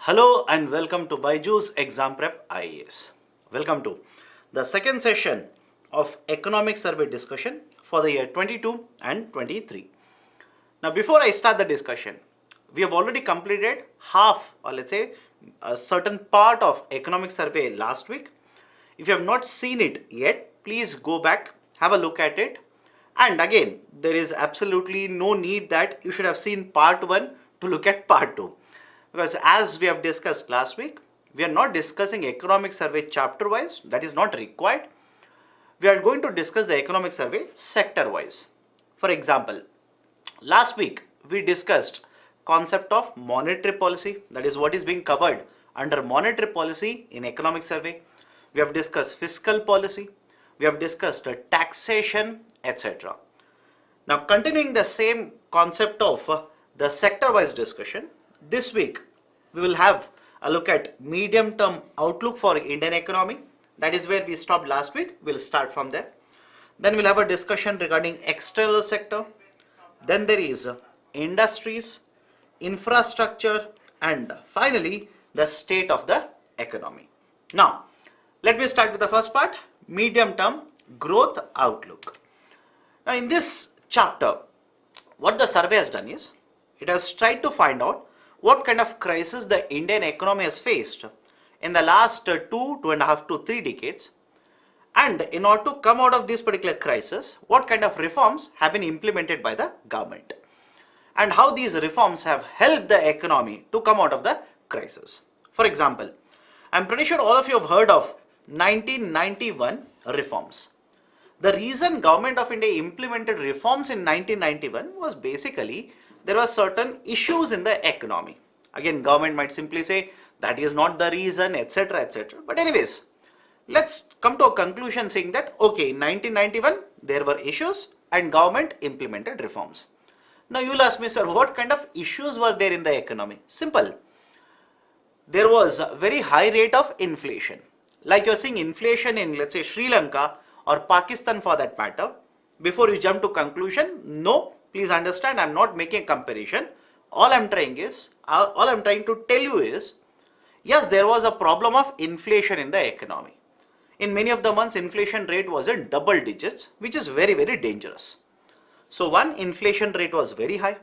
Hello and welcome to BYJU'S Exam Prep IAS. Welcome to the second session of economic survey discussion for the year 22 and 23. Now before I start the discussion, we have already completed half, or let's say a certain part of economic survey last week. If you have not seen it yet, please go back, have a look at it. And again, there is absolutely no need that you should have seen part 1 to look at part 2. Because as we have discussed last week, we are not discussing economic survey chapter wise, that is not required. We are going to discuss the economic survey sector wise. For example, last week we discussed concept of monetary policy, that is what is being covered under monetary policy in economic survey. We have discussed fiscal policy, we have discussed taxation, etc. Now continuing the same concept of the sector wise discussion, this week we will have a look at medium term outlook for Indian economy. That is where we stopped last week. We'll start from there. Then we'll have a discussion regarding external sector. Then there is industries, infrastructure, and finally the state of the economy. Now let me start with the first part, medium term growth outlook. Now in this chapter, what the survey has done is it has tried to find out what kind of crisis the Indian economy has faced in the last 2.5 to 3 decades, and in order to come out of this particular crisis, what kind of reforms have been implemented by the government and how these reforms have helped the economy to come out of the crisis. For example, I'm pretty sure all of you have heard of 1991 reforms. The reason Government of India implemented reforms in 1991 was basically there were certain issues in the economy. Again, government might simply say that is not the reason, etc., etc. But anyways, let's come to a conclusion saying that okay, in 1991 there were issues and government implemented reforms. Now you'll ask me, sir, what kind of issues were there in the economy? Simple. There was a very high rate of inflation. Like you're seeing inflation in, let's say, Sri Lanka or Pakistan for that matter. Before you jump to conclusion, no, please understand, I'm not making a comparison. All I'm trying to tell you is, yes, there was a problem of inflation in the economy. In many of the months, inflation rate was in double digits, which is very, very dangerous. So one, inflation rate was very high.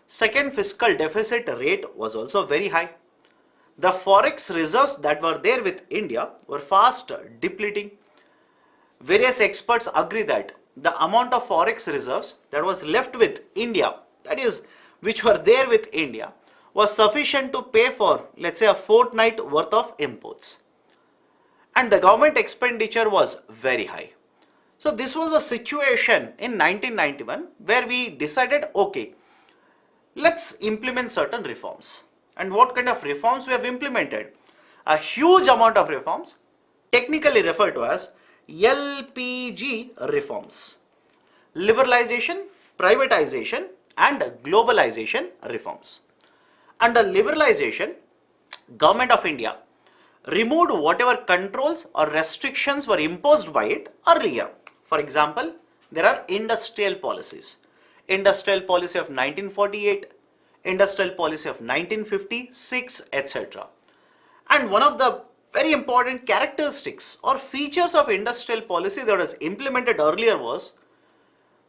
Second, fiscal deficit rate was also very high. The Forex reserves that were there with India were fast depleting. Various experts agree that the amount of Forex reserves that was left with India, that is, which were there with India, was sufficient to pay for, let's say, a fortnight worth of imports. And the government expenditure was very high. So this was a situation in 1991 where we decided, okay, let's implement certain reforms. And what kind of reforms we have implemented? A huge amount of reforms, technically referred to as LPG reforms. Liberalization, privatization, and globalization reforms. Under liberalization, Government of India removed whatever controls or restrictions were imposed by it earlier. For example, there are industrial policies. Industrial policy of 1948, industrial policy of 1956, etc. And one of the very important characteristics or features of industrial policy that was implemented earlier was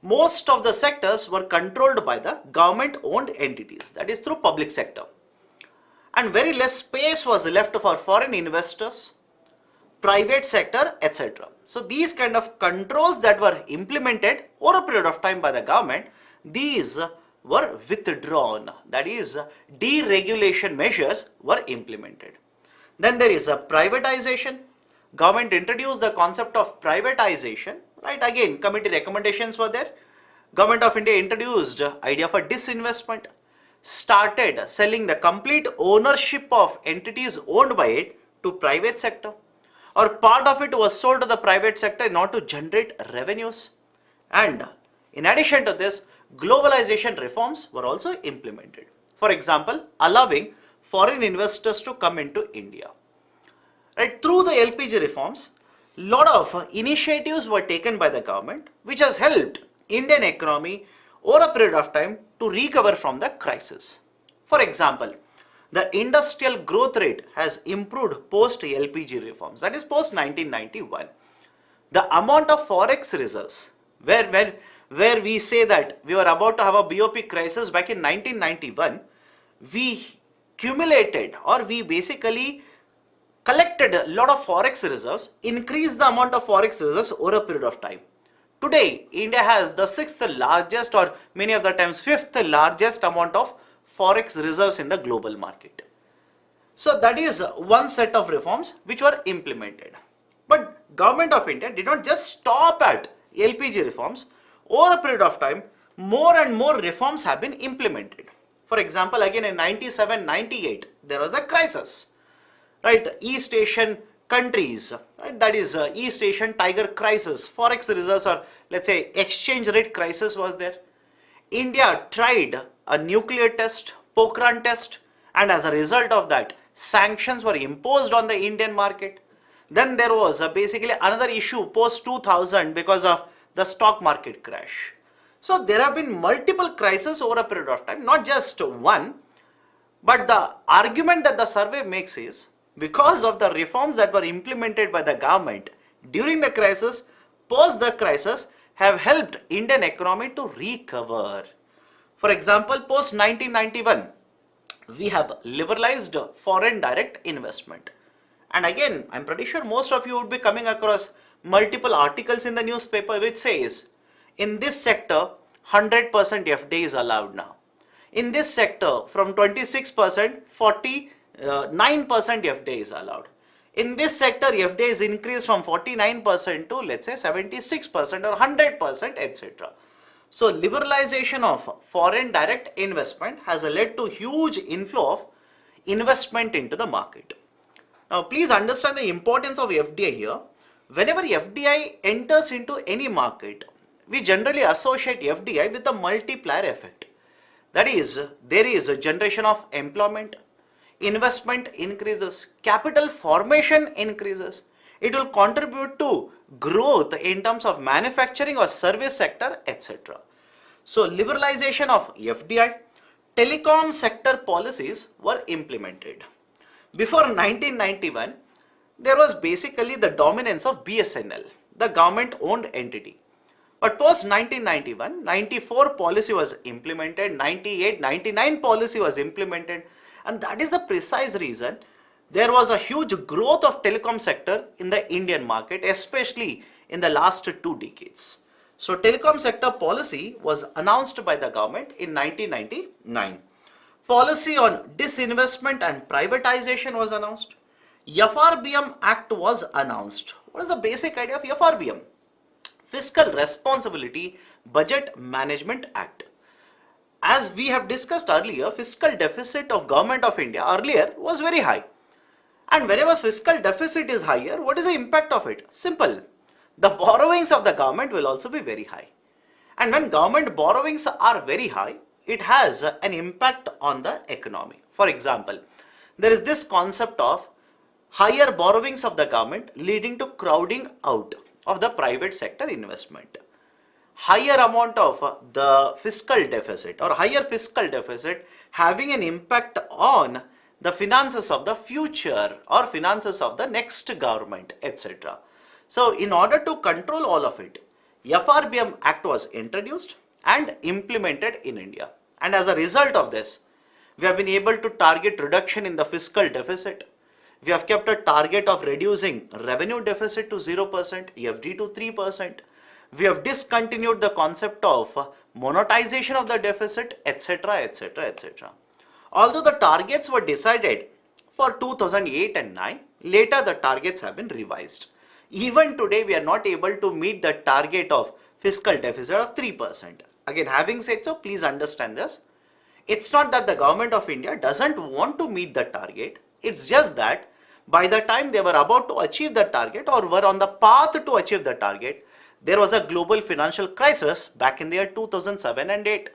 most of the sectors were controlled by the government owned entities, that is through public sector, and very less space was left for foreign investors, private sector, etc. So these kind of controls that were implemented over a period of time by the government, these were withdrawn, that is deregulation measures were implemented. Then there is a privatization. Government introduced the concept of privatization, right? Again, committee recommendations were there. Government of India introduced idea for disinvestment, started selling the complete ownership of entities owned by it to private sector, or part of it was sold to the private sector in order to generate revenues. And in addition to this, globalization reforms were also implemented. For example, allowing foreign investors to come into India. Right, through the LPG reforms, lot of initiatives were taken by the government which has helped Indian economy over a period of time to recover from the crisis. For example, the industrial growth rate has improved post LPG reforms, that is post 1991. The amount of Forex reserves, where we say that we were about to have a BOP crisis back in 1991, we cumulated, or we basically collected a lot of Forex reserves, increased the amount of Forex reserves over a period of time. Today, India has the 6th largest, or many of the times 5th largest amount of Forex reserves in the global market. So that is one set of reforms which were implemented. But Government of India did not just stop at LPG reforms. Over a period of time, more and more reforms have been implemented. For example, again in 97-98, there was a crisis, right? East Asian countries, right? That is East Asian tiger crisis, Forex reserves, or let's say exchange rate crisis was there. India tried a nuclear test, Pokhran test, and as a result of that, sanctions were imposed on the Indian market. Then there was basically another issue post 2000 because of the stock market crash. So there have been multiple crises over a period of time, not just one. But the argument that the survey makes is, because of the reforms that were implemented by the government during the crisis, post the crisis, have helped Indian economy to recover. For example, post 1991, we have liberalized foreign direct investment. And again, I'm pretty sure most of you would be coming across multiple articles in the newspaper which says, in this sector, 100% FDI is allowed now. In this sector, from 26%, 49% FDI is allowed. In this sector, FDI is increased from 49% to let's say 76% or 100%, etc. So liberalization of foreign direct investment has led to huge inflow of investment into the market. Now please understand the importance of FDI here. Whenever FDI enters into any market, we generally associate FDI with a multiplier effect. That is, there is a generation of employment, investment increases, capital formation increases. It will contribute to growth in terms of manufacturing or service sector, etc. So liberalization of FDI, telecom sector policies were implemented. Before 1991, there was basically the dominance of BSNL, the government owned entity. But post 1991, 94 policy was implemented, 98, 99 policy was implemented, and that is the precise reason there was a huge growth of telecom sector in the Indian market, especially in the last 2 decades. So telecom sector policy was announced by the government in 1999. Policy on disinvestment and privatization was announced. FRBM Act was announced. What is the basic idea of FRBM? Fiscal Responsibility Budget Management Act. As we have discussed earlier, fiscal deficit of Government of India earlier was very high. And whenever fiscal deficit is higher, what is the impact of it? Simple. The borrowings of the government will also be very high. And when government borrowings are very high, it has an impact on the economy. For example, there is this concept of higher borrowings of the government leading to crowding out of the private sector investment. Higher amount of the fiscal deficit or higher fiscal deficit having an impact on the finances of the future or finances of the next government, etc. So in order to control all of it, FRBM Act was introduced and implemented in India. And as a result of this, we have been able to target reduction in the fiscal deficit. We have kept a target of reducing revenue deficit to 0%, FD to 3%. We have discontinued the concept of monetization of the deficit, etc., etc., etc. Although the targets were decided for 2008 and 9, later the targets have been revised. Even today, we are not able to meet the target of fiscal deficit of 3%. Again, having said so, please understand this. It's not that the Government of India doesn't want to meet the target. It's just that by the time they were about to achieve the target or were on the path to achieve the target, there was a global financial crisis back in the year 2007 and 8.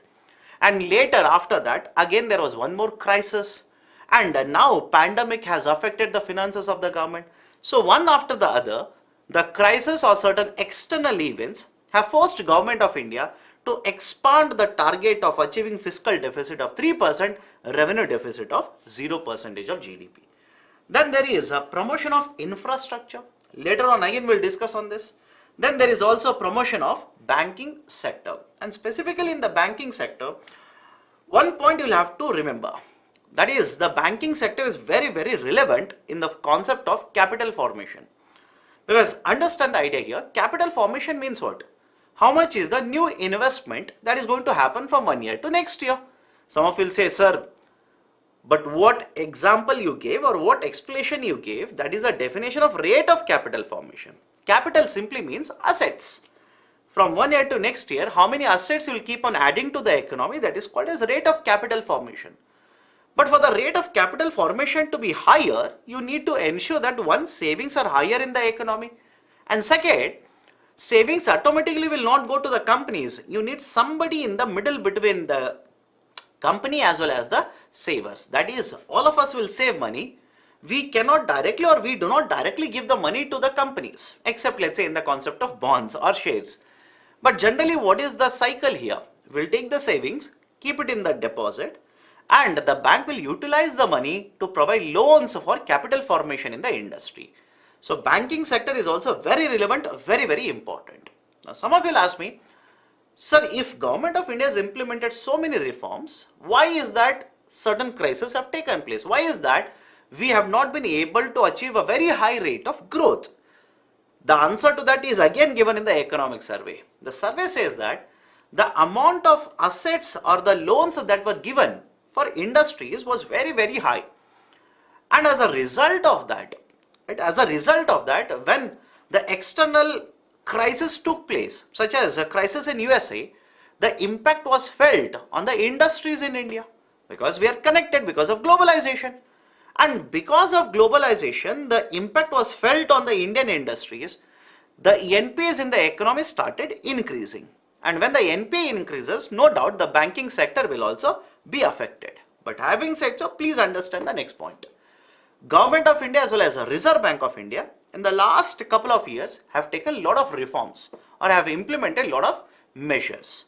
And later after that, again there was one more crisis. And now pandemic has affected the finances of the government. So one after the other, the crisis or certain external events have forced Government of India to expand the target of achieving fiscal deficit of 3%, revenue deficit of 0% of GDP. Then there is a promotion of infrastructure. Later on again we'll discuss on this. Then there is also promotion of banking sector, and specifically in the banking sector, one point you'll have to remember, that is the banking sector is very relevant in the concept of capital formation. Because understand the idea here, capital formation means what? How much is the new investment that is going to happen from 1 year to next year? Some of you will say, sir, but what example you gave or what explanation you gave, that is a definition of rate of capital formation. Capital simply means assets. From 1 year to next year, how many assets you will keep on adding to the economy, that is called as rate of capital formation. But for the rate of capital formation to be higher, you need to ensure that one, savings are higher in the economy, and second, savings automatically will not go to the companies. You need somebody in the middle between the company as well as the savers. That is, all of us will save money. We cannot directly or we do not directly give the money to the companies, except let's say in the concept of bonds or shares. But generally what is the cycle here? We'll take the savings, keep it in the deposit, and the bank will utilize the money to provide loans for capital formation in the industry. So banking sector is also very relevant, very important. Now some of you will ask me, sir, if Government of India has implemented so many reforms, why is that certain crises have taken place? Why is that we have not been able to achieve a very high rate of growth? The answer to that is again given in the economic survey. The survey says that the amount of assets or the loans that were given for industries was very high. And as a result of that, when the external crisis took place, such as a crisis in USA, the impact was felt on the industries in India, because we are connected because of globalization. And because of globalization, the impact was felt on the Indian industries. The NPAs in the economy started increasing. And when the NPA increases, no doubt the banking sector will also be affected. But having said so, please understand the next point. Government of India as well as Reserve Bank of India in the last couple of years have taken a lot of reforms or have implemented a lot of measures.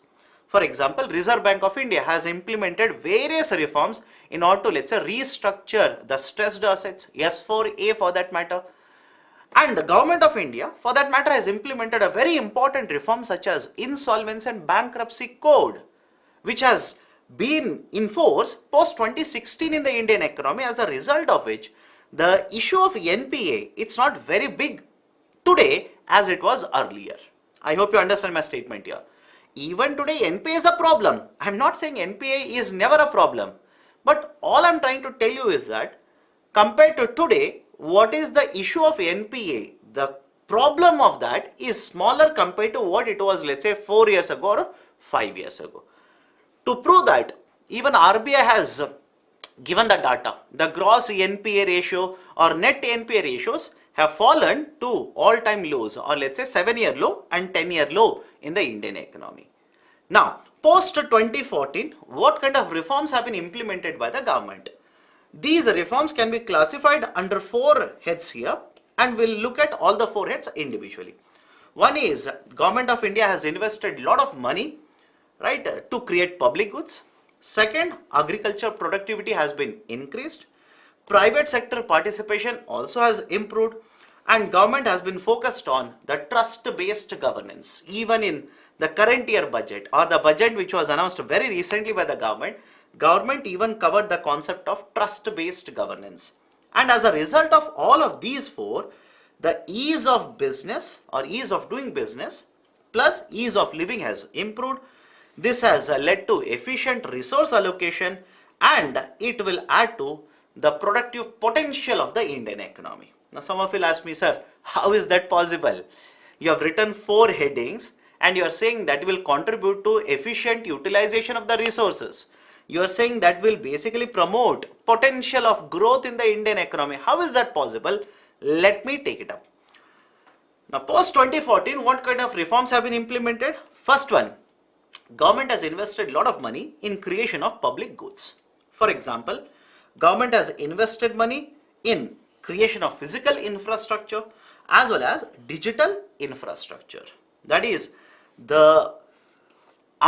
For example, Reserve Bank of India has implemented various reforms in order to, let's say, restructure the stressed assets, S4A for that matter. And the Government of India, for that matter, has implemented a very important reform such as Insolvency and Bankruptcy Code, which has been in force post 2016 in the Indian economy, as a result of which the issue of NPA, it's not very big today as it was earlier. I hope you understand my statement here. Even today NPA is a problem. I'm not saying NPA is never a problem, but all I'm trying to tell you is that compared to today, what is the issue of NPA? The problem of that is smaller compared to what it was, let's say, 4 years ago or 5 years ago. To prove that, even RBI has given the data. The gross NPA ratio or net NPA ratios have fallen to all-time lows, or let's say 7-year low and 10-year low in the Indian economy. Now, post 2014, what kind of reforms have been implemented by the government? These reforms can be classified under 4 heads here, and we'll look at all the 4 heads individually. One is, Government of India has invested a lot of money, right, to create public goods. Second, agriculture productivity has been increased. Private sector participation also has improved, and government has been focused on the trust-based governance. Even in the current year budget, or the budget which was announced very recently by the government even covered the concept of trust-based governance. And as a result of all of these 4, the ease of business or ease of doing business plus ease of living has improved. This has led to efficient resource allocation, and it will add to the productive potential of the Indian economy. Now some of you will ask me, sir, how is that possible? You have written 4 headings and you are saying that will contribute to efficient utilization of the resources. You are saying that will basically promote potential of growth in the Indian economy. How is that possible? Let me take it up. Now post 2014, what kind of reforms have been implemented? First one, government has invested a lot of money in creation of public goods. For example, government has invested money in creation of physical infrastructure as well as digital infrastructure. That is, the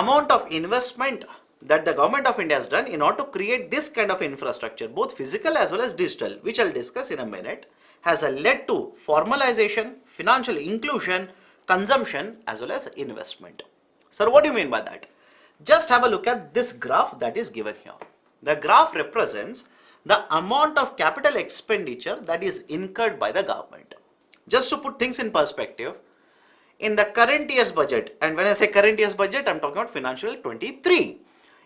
amount of investment that the government of India has done in order to create this kind of infrastructure, both physical as well as digital, which I'll discuss in a minute, has led to formalization, financial inclusion, consumption as well as investment. Sir, what do you mean by that? Just have a look at this graph that is given here. The graph represents the amount of capital expenditure that is incurred by the government. Just to put things in perspective, in the current year's budget, and when I say current year's budget, I'm talking about financial 23.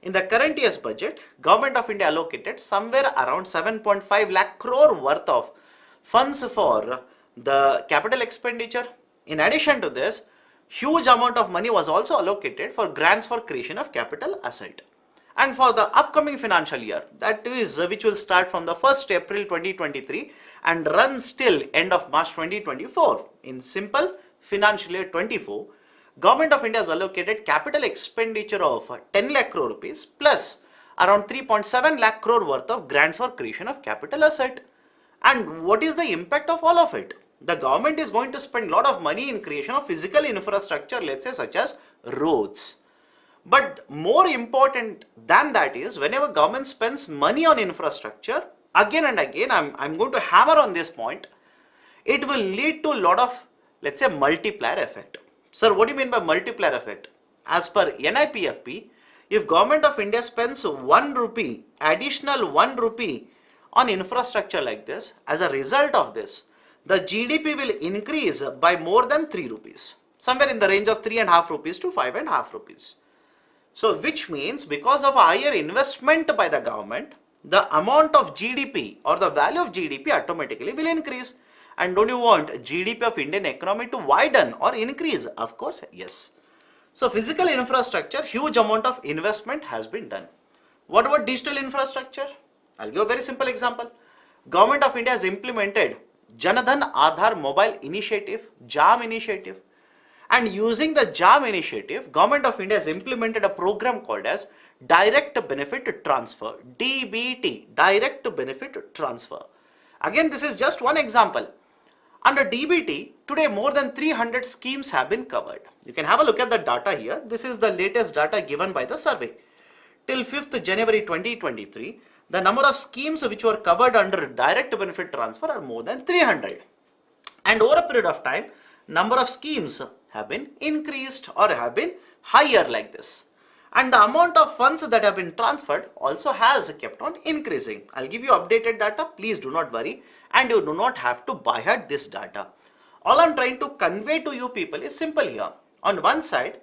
In the current year's budget, Government of India allocated somewhere around 7.5 lakh crore worth of funds for the capital expenditure. In addition to this, huge amount of money was also allocated for grants for creation of capital asset. And for the upcoming financial year, that is which will start from the 1st April 2023 and run till end of March 2024. In simple, financial year 24, Government of India has allocated capital expenditure of 10 lakh crore rupees plus around 3.7 lakh crore worth of grants for creation of capital asset. And what is the impact of all of it? The government is going to spend a lot of money in creation of physical infrastructure, let's say such as roads. But more important than that is, whenever government spends money on infrastructure, again and again, I'm going to hammer on this point, it will lead to a lot of, let's say, multiplier effect. Sir, what do you mean by multiplier effect? As per NIPFP, if Government of India spends 1 rupee, additional 1 rupee on infrastructure like this, as a result of this, the GDP will increase by more than 3 rupees, somewhere in the range of 3.5 rupees to 5.5 rupees. So, which means because of a higher investment by the government, the amount of GDP or the value of GDP automatically will increase. And don't you want GDP of Indian economy to widen or increase? Of course, yes. So, physical infrastructure, huge amount of investment has been done. What about digital infrastructure? I'll give a very simple example. Government of India has implemented Janadhan Aadhaar Mobile Initiative, JAM initiative. And using the JAM initiative, Government of India has implemented a program called as Direct Benefit Transfer, DBT, Direct Benefit Transfer. Again, this is just one example. Under DBT, today more than 300 schemes have been covered. You can have a look at the data here. This is the latest data given by the survey. Till 5th January 2023, the number of schemes which were covered under direct benefit transfer are more than 300. And over a period of time, number of schemes have been increased or have been higher like this. And the amount of funds that have been transferred also has kept on increasing. I'll give you updated data. Please do not worry. And you do not have to buy at this data. All I'm trying to convey to you people is simple here. On one side,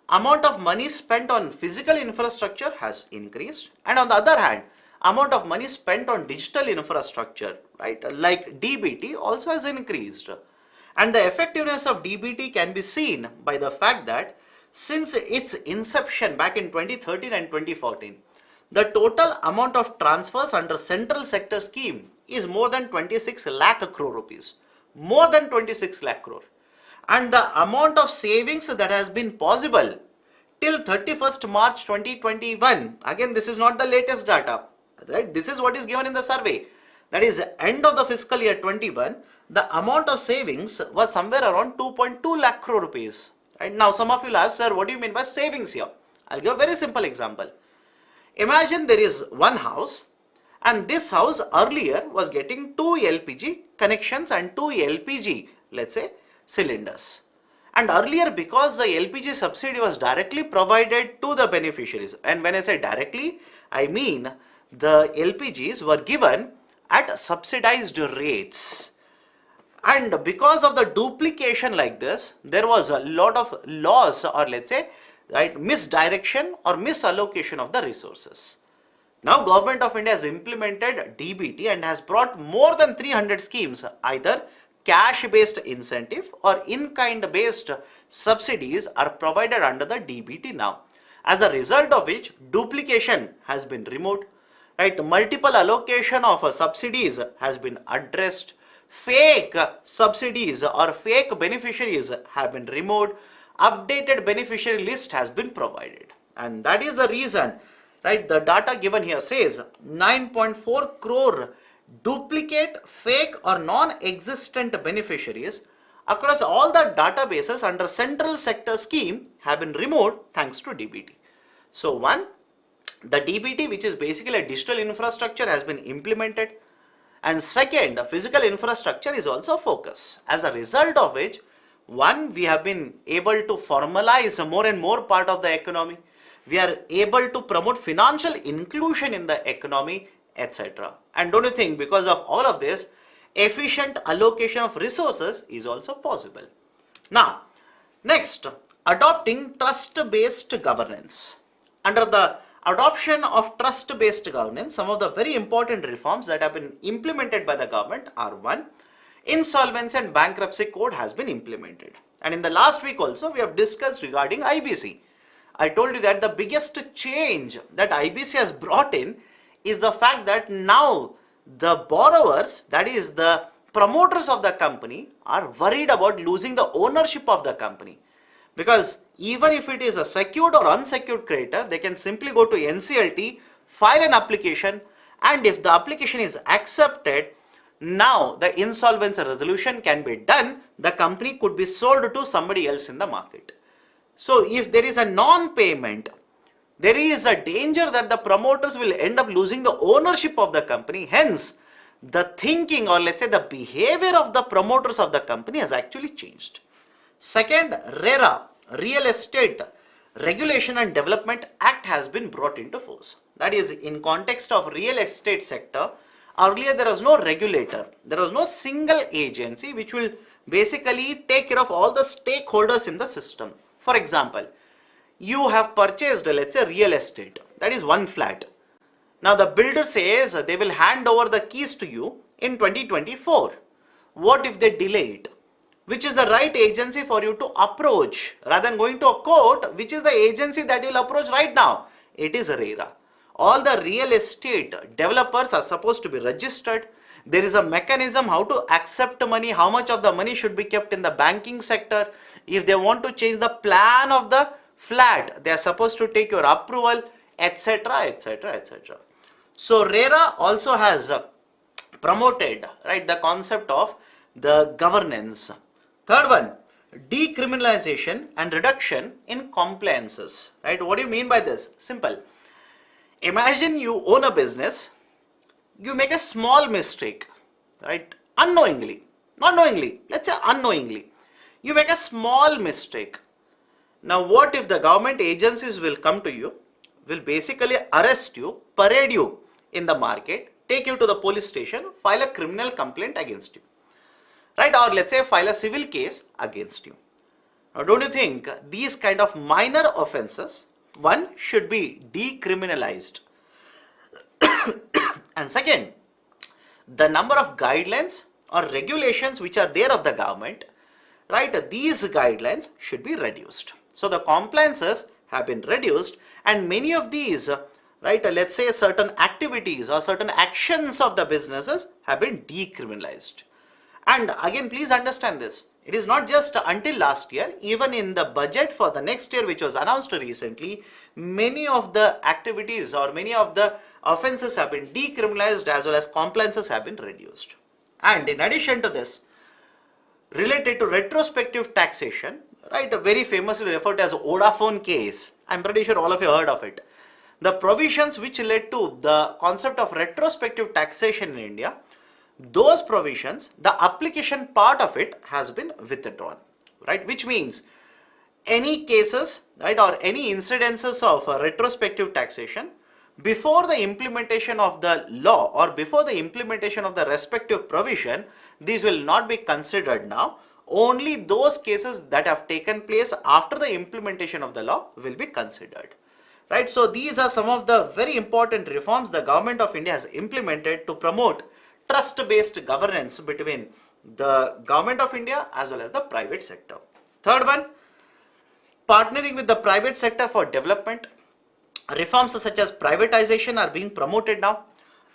amount of money spent on physical infrastructure has increased. And on the other hand, amount of money spent on digital infrastructure, right, like DBT also has increased. And the effectiveness of DBT can be seen by the fact that since its inception back in 2013 and 2014, the total amount of transfers under central sector scheme is more than 26 lakh crore rupees. More than 26 lakh crore. And the amount of savings that has been possible till 31st March 2021, again this is not the latest data, right? This is what is given in the survey. That is end of the fiscal year 21, the amount of savings was somewhere around 2.2 lakh crore rupees. Right? Now some of you will ask, sir, what do you mean by savings here? I'll give a very simple example. Imagine there is one house and this house earlier was getting 2 LPG connections and 2 LPG, let's say, cylinders. And earlier, because the LPG subsidy was directly provided to the beneficiaries, and when I say directly, I mean the LPGs were given at subsidized rates. And because of the duplication like this, there was a lot of loss or let's say, right, misdirection or misallocation of the resources. Now Government of India has implemented DBT and has brought more than 300 schemes, either cash based incentive or in-kind based subsidies are provided under the DBT now. As a result of which duplication has been removed, right? Multiple allocation of subsidies has been addressed. Fake subsidies or fake beneficiaries have been removed. Updated beneficiary list has been provided. And that is the reason, right? The data given here says 9.4 crore duplicate, fake or non-existent beneficiaries across all the databases under central sector scheme have been removed thanks to DBT. So one, the DBT, which is basically a digital infrastructure, has been implemented, and second, the physical infrastructure is also focused, as a result of which, one, we have been able to formalize more and more part of the economy. We are able to promote financial inclusion in the economy, etc. And don't you think because of all of this, efficient allocation of resources is also possible. Now, next, adopting trust-based governance. Under the adoption of trust-based governance, some of the very important reforms that have been implemented by the government are: one, insolvency and bankruptcy code has been implemented. And in the last week also, we have discussed regarding IBC. I told you that the biggest change that IBC has brought in is the fact that now the borrowers, that is the promoters of the company, are worried about losing the ownership of the company. Because even if it is a secured or unsecured creditor, they can simply go to NCLT, file an application, and if the application is accepted, now the insolvency resolution can be done. The company could be sold to somebody else in the market. So if there is a non-payment, there is a danger that the promoters will end up losing the ownership of the company. Hence, the thinking, or let's say the behavior of the promoters of the company has actually changed. Second, RERA, Real Estate Regulation and Development Act, has been brought into force. That is, in context of real estate sector, earlier there was no regulator, there was no single agency which will basically take care of all the stakeholders in the system. For example, you have purchased, let's say, real estate, that is one flat. Now the builder says they will hand over the keys to you in 2024. What if they delay it? Which is the right agency for you to approach? Rather than going to a court, which is the agency that you will approach right now? It is RERA. All the real estate developers are supposed to be registered. There is a mechanism how to accept money, how much of the money should be kept in the banking sector. If they want to change the plan of the flat, they are supposed to take your approval, etc., etc., etc. So RERA also has promoted, right, the concept of the governance. Third one, decriminalization and reduction in compliances. Right? What do you mean by this? Simple. Imagine you own a business, you make a small mistake, right? Unknowingly, not knowingly, let's say unknowingly. You make a small mistake. Now what if the government agencies will come to you, will basically arrest you, parade you in the market, take you to the police station, file a criminal complaint against you, right? Or let's say file a civil case against you. Now don't you think these kind of minor offenses, one, should be decriminalized, and second, the number of guidelines or regulations which are there of the government, right, these guidelines should be reduced. So the compliances have been reduced, and many of these, right, let's say certain activities or certain actions of the businesses have been decriminalized. And again, please understand this. It is not just until last year, even in the budget for the next year which was announced recently, many of the activities or many of the offenses have been decriminalized as well as compliances have been reduced. And in addition to this, related to retrospective taxation, right, very famously referred to as Vodafone case, I'm pretty sure all of you heard of it. The provisions which led to the concept of retrospective taxation in India, those provisions, the application part of it has been withdrawn, right? Which means any cases, right, or any incidences of retrospective taxation before the implementation of the law or before the implementation of the respective provision, these will not be considered now. Only those cases that have taken place after the implementation of the law will be considered, right? So these are some of the very important reforms the government of India has implemented to promote trust-based governance between the government of India as well as the private sector. Third one, partnering with the private sector for development. Reforms such as privatization are being promoted now,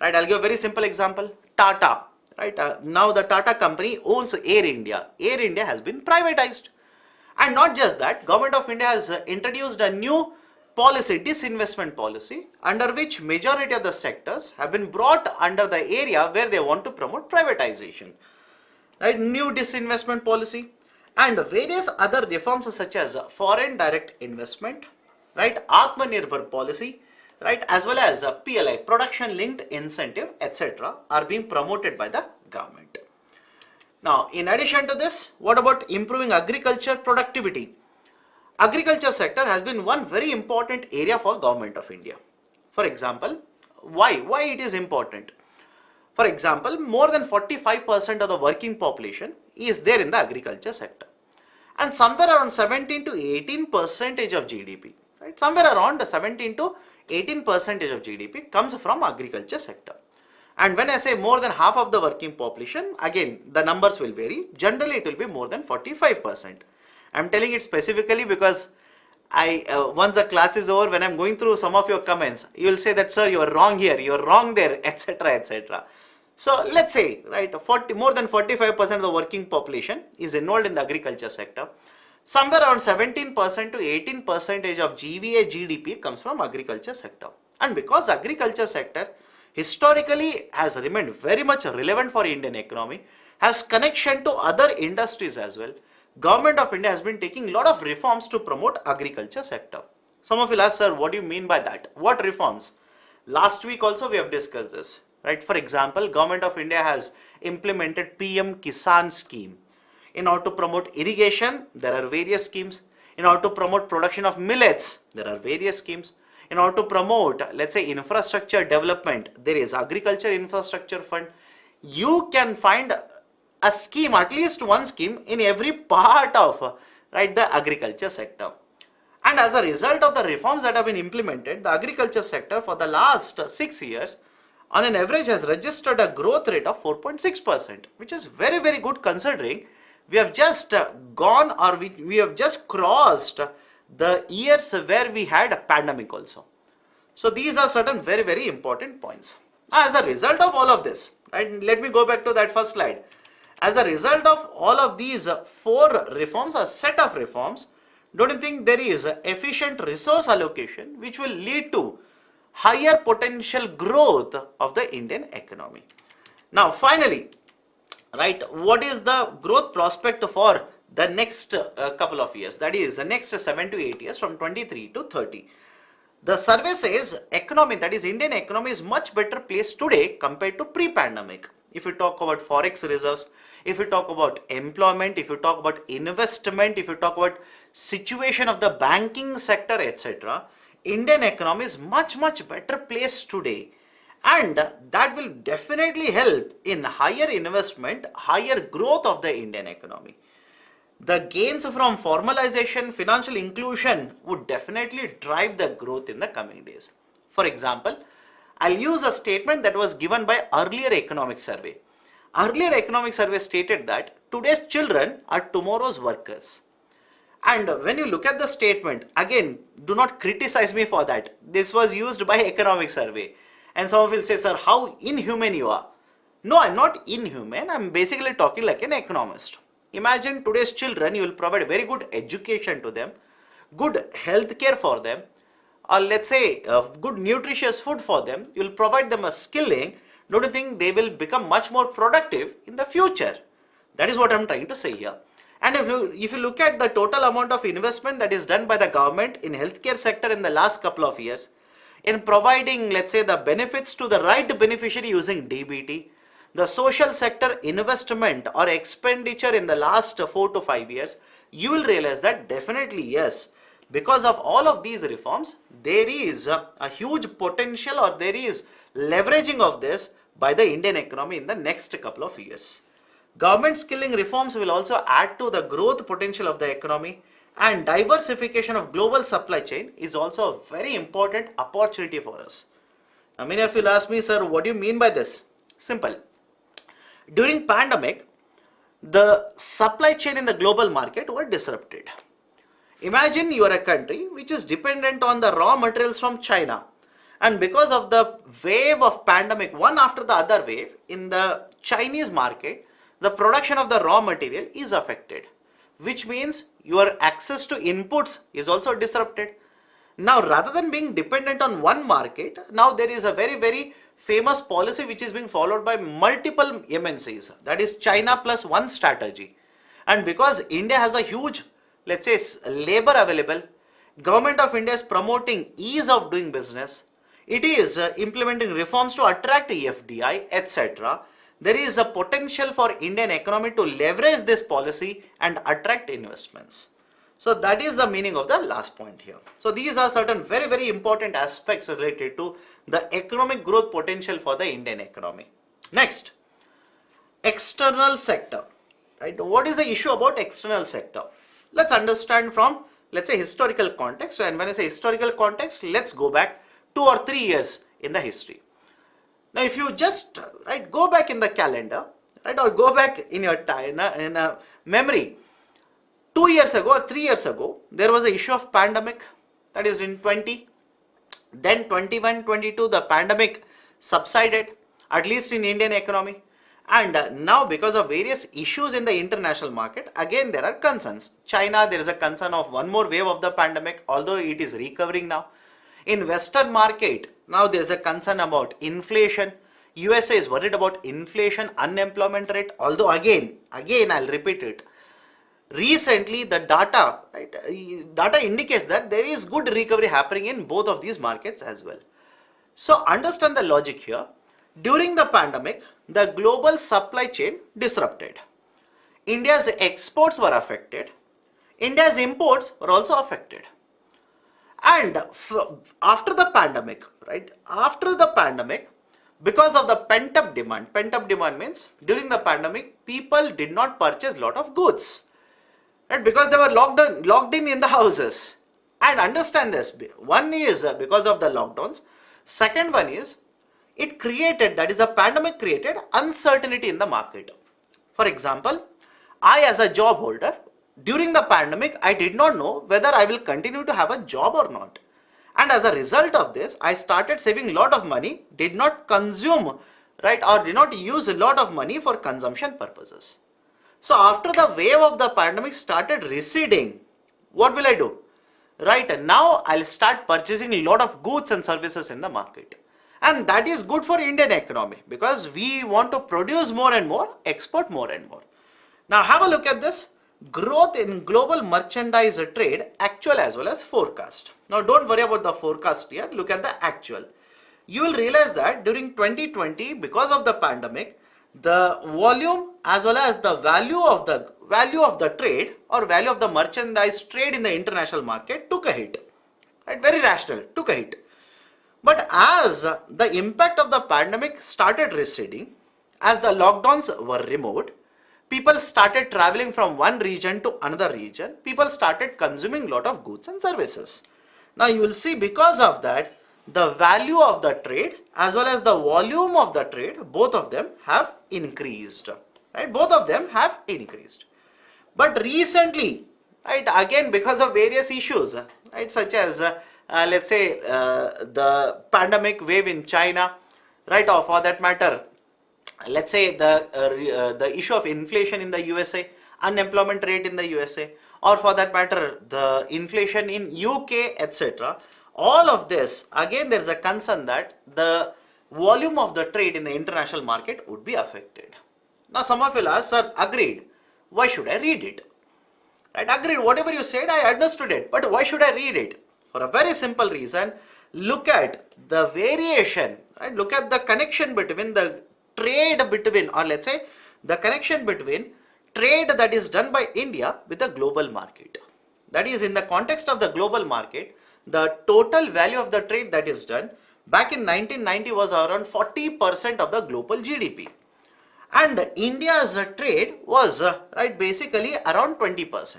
right? I'll give a very simple example. Tata, right? Now the Tata company owns Air India. Air India has been privatized. And not just that, government of India has introduced a new policy, disinvestment policy, under which majority of the sectors have been brought under the area where they want to promote privatization, right? New disinvestment policy. and various other reforms such as foreign direct investment, right, Atmanirbhar policy, right, as well as PLI, production linked incentive, etc. are being promoted by the government. Now, in addition to this, what about improving agriculture productivity? Agriculture sector has been one very important area for Government of India. For example, why it is important? For example, more than 45% of the working population is there in the agriculture sector, and somewhere around 17 to 18 percentage of GDP, right? Somewhere around 17 to 18 percentage of GDP comes from agriculture sector. And when I say more than half of the working population, again the numbers will vary. Generally, it will be more than 45%. I'm telling it specifically because once the class is over, when I'm going through some of your comments, you will say that, sir, you are wrong here, you are wrong there, etc., etc. So let's say, right, more than 45% of the working population is involved in the agriculture sector. Somewhere around 17% to 18% of GVA GDP comes from agriculture sector. And because agriculture sector historically has remained very much relevant for Indian economy, has connection to other industries as well, Government of India has been taking a lot of reforms to promote agriculture sector. Some of you will ask, sir, what do you mean by that? What reforms? Last week also we have discussed this, right? For example, Government of India has implemented PM Kisan scheme. In order to promote irrigation, there are various schemes. In order to promote production of millets, there are various schemes. In order to promote, let's say, infrastructure development, there is agriculture infrastructure fund. You can find a scheme, at least one scheme in every part of, right, the agriculture sector. And as a result of the reforms that have been implemented, the agriculture sector for the last 6 years on an average has registered a growth rate of 4.6%, which is very, very good considering we have just gone, or we have just crossed the years where we had a pandemic also. So these are certain very, very important points. As a result of all of this, right, let me go back to that first slide. As a result of all of these 4 reforms, a set of reforms, don't you think there is efficient resource allocation which will lead to higher potential growth of the Indian economy? Now finally, right, what is the growth prospect for the next couple of years, that is the next 7 to 8 years from 23 to 30? The survey says economy, that is Indian economy, is much better placed today compared to pre-pandemic. If you talk about Forex reserves, if you talk about employment, if you talk about investment, if you talk about situation of the banking sector, etc., Indian economy is much, much better placed today. And that will definitely help in higher investment, higher growth of the Indian economy. The gains from formalization, financial inclusion would definitely drive the growth in the coming days. For example, I'll use a statement that was given by earlier economic survey. Earlier economic survey stated that today's children are tomorrow's workers. And when you look at the statement, again, do not criticize me for that. This was used by economic survey. And some will say, sir, how inhuman you are. No, I'm not inhuman. I'm basically talking like an economist. Imagine today's children, you will provide very good education to them, good health care for them, or let's say good nutritious food for them. You will provide them a skilling. Don't you think they will become much more productive in the future? That is what I'm trying to say here. And if you look at the total amount of investment that is done by the government in healthcare sector in the last couple of years, in providing, let's say, the benefits to the right beneficiary using DBT, the social sector investment or expenditure in the last 4 to 5 years, you will realize that definitely yes, because of all of these reforms, there is a huge potential, or there is leveraging of this by the Indian economy in the next couple of years. Government skilling reforms will also add to the growth potential of the economy, and diversification of global supply chain is also a very important opportunity for us. Now, many of you will ask me, sir, what do you mean by this? Simple. During pandemic, the supply chain in the global market were disrupted. Imagine you are a country which is dependent on the raw materials from China, and because of the wave of pandemic, one after the other wave in the Chinese market, the production of the raw material is affected, which means your access to inputs is also disrupted. Now, rather than being dependent on one market, now there is a very, very famous policy which is being followed by multiple MNCs, that is China plus one strategy. And because India has a huge, let's say, labor available, Government of India is promoting ease of doing business. It is implementing reforms to attract FDI, etc. There is a potential for Indian economy to leverage this policy and attract investments. So that is the meaning of the last point here. So these are certain very, very important aspects related to the economic growth potential for the Indian economy. Next, external sector. Right? What is the issue about external sector? Let's understand from, let's say, historical context. And when I say historical context, let's go back 2 or 3 years in the history. Now, if you just go back in the calendar, or go back in your time, in a memory, 2 years ago or 3 years ago, there was an issue of pandemic, that is in 20. Then 21, 22, the pandemic subsided, at least in Indian economy. And now, because of various issues in the international market, again there are concerns. China, there is a concern of one more wave of the pandemic, although it is recovering now. In Western market, now there is a concern about inflation. USA is worried about inflation, unemployment rate, although again I'll repeat it. Recently, the data indicates that there is good recovery happening in both of these markets as well. So understand the logic here. During the pandemic, the global supply chain disrupted. India's exports were affected. India's imports were also affected. And after the pandemic, because of the pent-up demand means during the pandemic, people did not purchase a lot of goods. Right? Because they were locked in the houses. And understand this, one is because of the lockdowns. Second one is, it created, that is the pandemic created uncertainty in the market. For example, I as a job holder, during the pandemic, I did not know whether I will continue to have a job or not. And as a result of this, I started saving a lot of money, did not consume, or did not use a lot of money for consumption purposes. So after the wave of the pandemic started receding, what will I do? Now I'll start purchasing a lot of goods and services in the market. And that is good for Indian economy because we want to produce more and more, export more and more. Now have a look at this. Growth in global merchandise trade, actual as well as forecast. Now don't worry about the forecast here, look at the actual. You will realize that during 2020, because of the pandemic, the volume as well as the value of the trade or value of the merchandise trade in the international market took a hit. Very rational, took a hit. But as the impact of the pandemic started receding, as the lockdowns were removed, people started traveling from one region to another region. People started consuming a lot of goods and services. Now you will see because of that, the value of the trade as well as the volume of the trade, both of them have increased. Both of them have increased. But recently, again because of various issues, such as let's say the pandemic wave in China, or for that matter, let's say the issue of inflation in the USA, unemployment rate in the USA, or for that matter the inflation in UK, etc. All of this, again there is a concern that the volume of the trade in the international market would be affected. Now some of you will ask, sir, agreed, why should I read it? Agreed, whatever you said I understood it, but why should I read it? For a very simple reason, look at the variation, look at the connection between the trade between, or let's say the connection between trade that is done by India with the global market. That is, in the context of the global market, the total value of the trade that is done back in 1990 was around 40% of the global GDP. And India's trade was basically around 20%.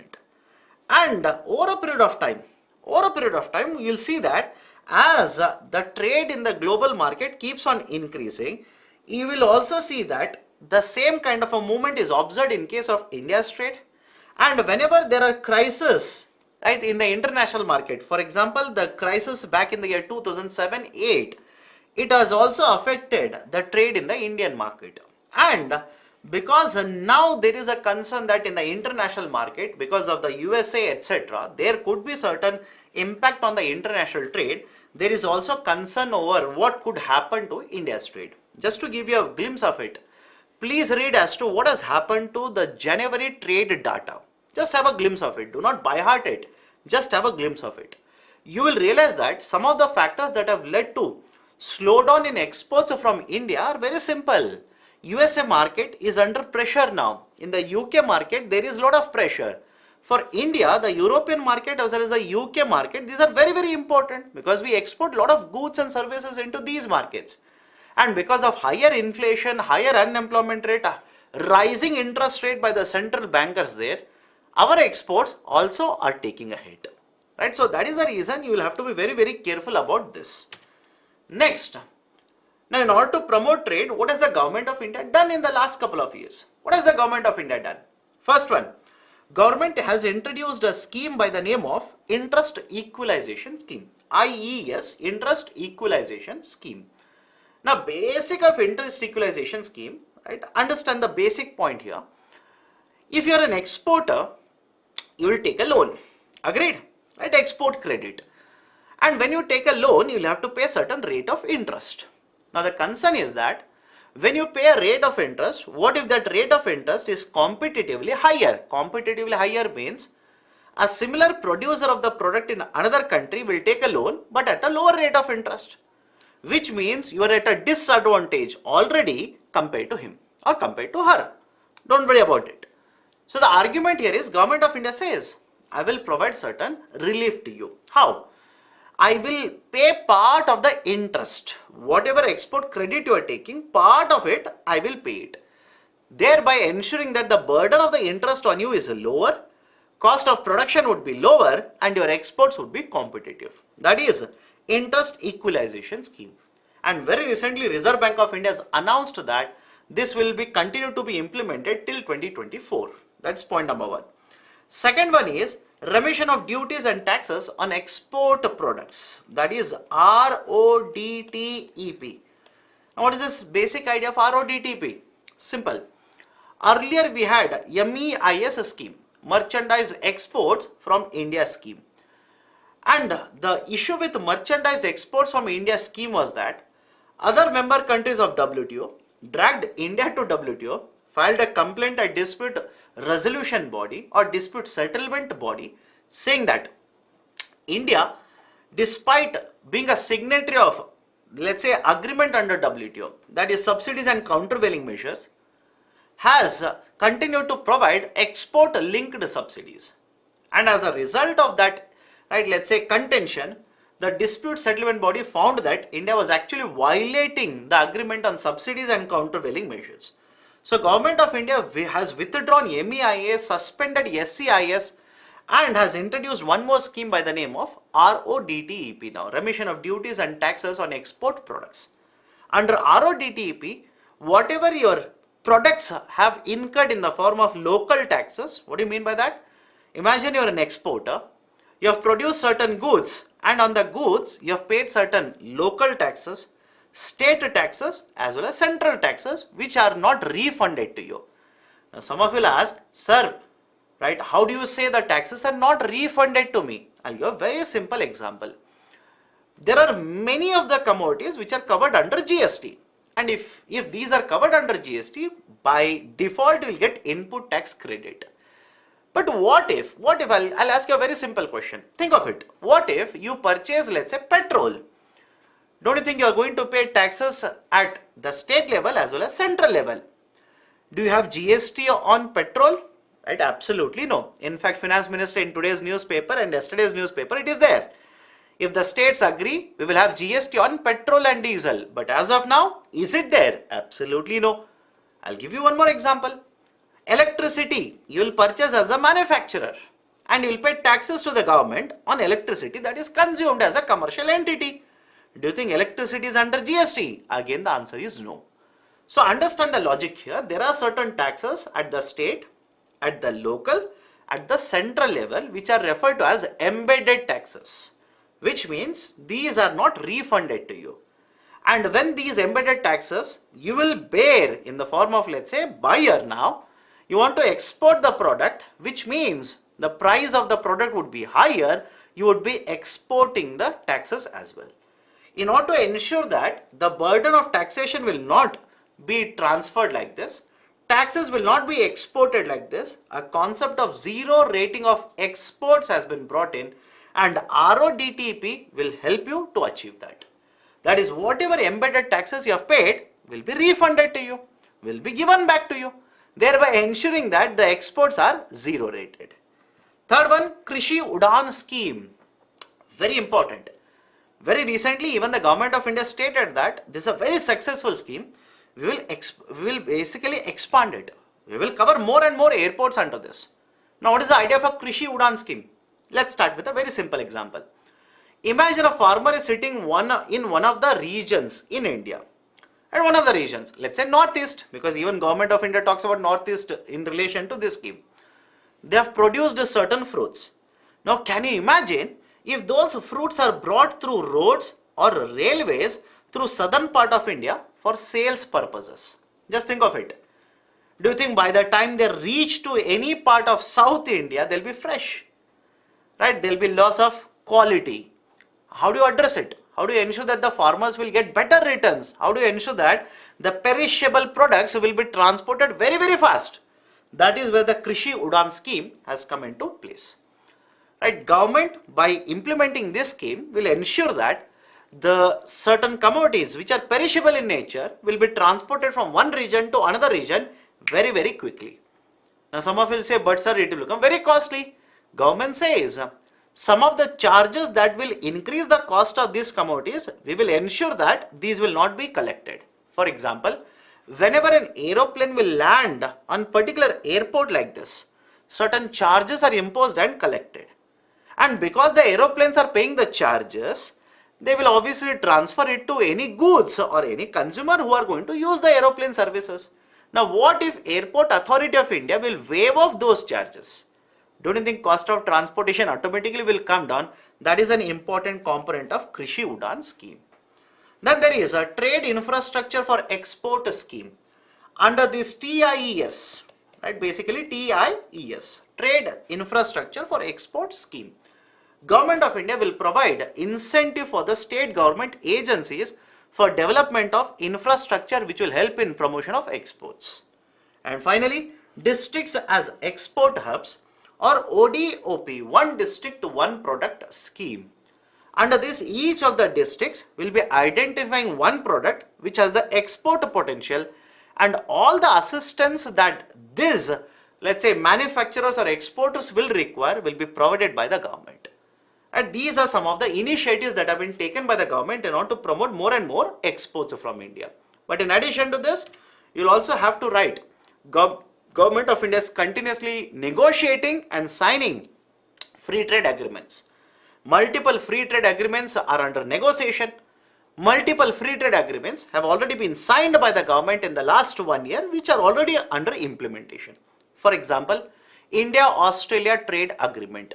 And over a period of time, you'll see that as the trade in the global market keeps on increasing, you will also see that the same kind of a movement is observed in case of India's trade. And whenever there are crises, in the international market, for example, the crisis back in the year 2007-8, it has also affected the trade in the Indian market. And because now there is a concern that in the international market, because of the USA, etc., there could be certain impact on the international trade, there is also concern over what could happen to India's trade. Just to give you a glimpse of it, please read as to what has happened to the January trade data. Just have a glimpse of it. Do not by heart it. Just have a glimpse of it. You will realize that some of the factors that have led to slowdown in exports from India are very simple. USA market is under pressure now. In the UK market, there is a lot of pressure. For India, the European market as well as the UK market, these are very, very important because we export a lot of goods and services into these markets. And because of higher inflation, higher unemployment rate, rising interest rate by the central bankers there, our exports also are taking a hit. Right? So that is the reason you will have to be very, very careful about this. Next, now in order to promote trade, what has the government of India done in the last couple of years? What has the government of India done? First one, government has introduced a scheme by the name of Interest Equalization Scheme, IES, Interest Equalization Scheme. Now basic of Interest Equalization Scheme, right? Understand the basic point here. If you are an exporter, you will take a loan, agreed? Right? Export credit. And when you take a loan, you will have to pay a certain rate of interest. Now the concern is that when you pay a rate of interest, what if that rate of interest is competitively higher? Competitively higher means a similar producer of the product in another country will take a loan but at a lower rate of interest, which means you are at a disadvantage already compared to him or compared to her. Don't worry about it. So the argument here is Government of India says, I will provide certain relief to you. How? I will pay part of the interest. Whatever export credit you are taking, part of it I will pay it. Thereby ensuring that the burden of the interest on you is lower, cost of production would be lower and your exports would be competitive. That is Interest Equalization Scheme. And very recently Reserve Bank of India has announced that this will be continued to be implemented till 2024. That's point number one. Second one is remission of duties and taxes on export products. That is RODTEP. Now what is this basic idea of RODTEP? Simple. Earlier we had MEIS scheme, Merchandise Exports from India scheme. And the issue with merchandise exports from India scheme was that other member countries of WTO dragged India to WTO, filed a complaint at dispute resolution body or dispute settlement body saying that India, despite being a signatory of, let's say, agreement under WTO, that is subsidies and countervailing measures, has continued to provide export linked subsidies. And as a result of that, right, let's say contention, the dispute settlement body found that India was actually violating the agreement on subsidies and countervailing measures. So Government of India has withdrawn MEIS, suspended SCIS and has introduced one more scheme by the name of RODTEP now, Remission of Duties and Taxes on Export Products. Under RODTEP, whatever your products have incurred in the form of local taxes, what do you mean by that? Imagine you are an exporter, you have produced certain goods and on the goods you have paid certain local taxes, state taxes as well as central taxes which are not refunded to you. Now some of you will ask, sir, right, how do you say the taxes are not refunded to me? I'll give a very simple example. There are many of the commodities which are covered under GST, and if these are covered under GST, by default you will get input tax credit. But what if I'll ask you a very simple question. Think of it. What if you purchase, let's say, petrol? Don't you think you are going to pay taxes at the state level as well as central level? Do you have GST on petrol? Right? Absolutely no. In fact, Finance Minister in today's newspaper and yesterday's newspaper, it is there. If the states agree, we will have GST on petrol and diesel. But as of now, is it there? Absolutely no. I'll give you one more example. Electricity, you will purchase as a manufacturer and you will pay taxes to the government on electricity that is consumed as a commercial entity. Do you think electricity is under GST? Again, the answer is no. So understand the logic here. There are certain taxes at the state, at the local, at the central level which are referred to as embedded taxes, which means these are not refunded to you. And when these embedded taxes you will bear in the form of, let's say, buyer now, you want to export the product, which means the price of the product would be higher, you would be exporting the taxes as well. In order to ensure that the burden of taxation will not be transferred like this, taxes will not be exported like this. A concept of zero rating of exports has been brought in, and RODTEP will help you to achieve that. That is, whatever embedded taxes you have paid will be refunded to you, will be given back to you, thereby ensuring that the exports are zero rated. Third one, Krishi Udan scheme. Very important. Very recently, even the government of India stated that this is a very successful scheme. We will basically expand it. We will cover more and more airports under this. Now, what is the idea of a Krishi Udan scheme? Let's start with a very simple example. Imagine a farmer is sitting in one of the regions in India. And one of the regions, let's say Northeast, because even government of India talks about Northeast in relation to this scheme. They have produced certain fruits. Now, can you imagine if those fruits are brought through roads or railways through southern part of India for sales purposes? Just think of it. Do you think by the time they reach to any part of South India, they'll be fresh? Right? There'll be loss of quality. How do you address it? How do you ensure that the farmers will get better returns? How do you ensure that the perishable products will be transported very, very fast? That is where the Krishi Udan scheme has come into place. Right? Government, by implementing this scheme, will ensure that the certain commodities which are perishable in nature will be transported from one region to another region very, very quickly. Now, some of you will say, but sir, it will become very costly. Government says, some of the charges that will increase the cost of these commodities, we will ensure that these will not be collected. For example, whenever an aeroplane will land on particular airport like this, certain charges are imposed and collected. And because the aeroplanes are paying the charges, they will obviously transfer it to any goods or any consumer who are going to use the aeroplane services. Now, what if Airport Authority of India will waive off those charges? Don't you think cost of transportation automatically will come down? That is an important component of Krishi Udan scheme. Then there is a trade infrastructure for export scheme under this TIES, right? Basically TIES, trade infrastructure for export scheme. Government of India will provide incentive for the state government agencies for development of infrastructure which will help in promotion of exports. And finally, districts as export hubs or ODOP, one district one product scheme. Under this, each of the districts will be identifying one product which has the export potential, and all the assistance that this, let's say, manufacturers or exporters will require will be provided by the government. And these are some of the initiatives that have been taken by the government in order to promote more and more exports from India. But in addition to this, you'll also have to write Government of India is continuously negotiating and signing free trade agreements. Multiple free trade agreements are under negotiation. Multiple free trade agreements have already been signed by the government in the last 1 year, which are already under implementation. For example, India-Australia Trade Agreement,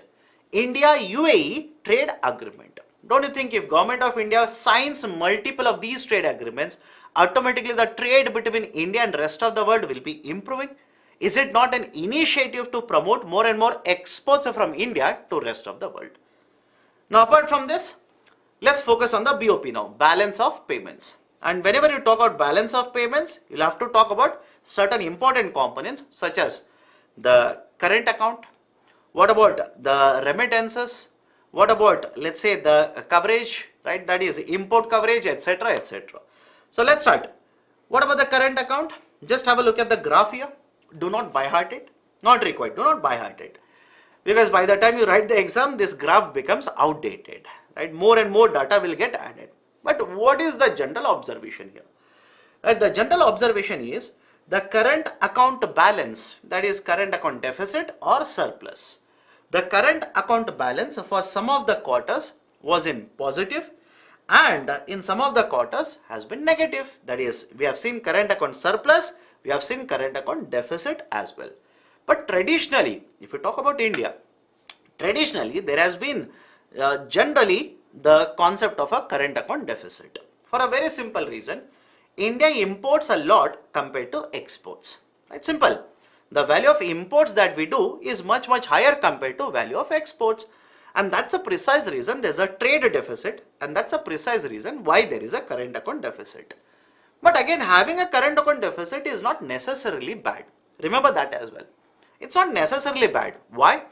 India-UAE Trade Agreement. Don't you think if Government of India signs multiple of these trade agreements, automatically the trade between India and rest of the world will be improving? Is it not an initiative to promote more and more exports from India to rest of the world? Now, apart from this, let's focus on the BOP now, balance of payments. And whenever you talk about balance of payments, you'll have to talk about certain important components such as the current account. What about the remittances? What about, let's say, the coverage, right? That is import coverage, etc., etc. So let's start. What about the current account? Just have a look at the graph here. Do not by heart it. Not required. Do not by heart it. Because by the time you write the exam, this graph becomes outdated, right? More and more data will get added. But what is the general observation here? Right? The general observation is the current account balance, that is current account deficit or surplus. The current account balance for some of the quarters was in positive, and in some of the quarters has been negative. That is, we have seen current account surplus, we have seen current account deficit as well. But traditionally, if you talk about India, traditionally there has been generally the concept of a current account deficit. For a very simple reason, India imports a lot compared to exports. Right? Simple. The value of imports that we do is much higher compared to value of exports. And that's a precise reason there's a trade deficit, and that's a precise reason why there is a current account deficit. But again, having a current account deficit is not necessarily bad. Remember that as well. It's not necessarily bad. Why?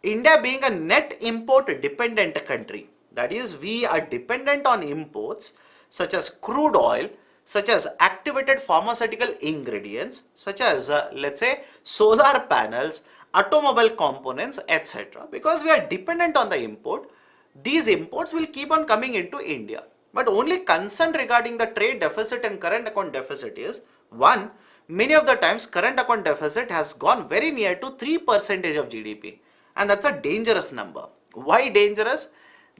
India being a net import dependent country, that is, we are dependent on imports such as crude oil, such as activated pharmaceutical ingredients, such as let's say solar panels, automobile components, etc. Because we are dependent on the import, these imports will keep on coming into India. But only concern regarding the trade deficit and current account deficit is, one, many of the times current account deficit has gone very near to 3% of GDP, and that's a dangerous number. Why dangerous?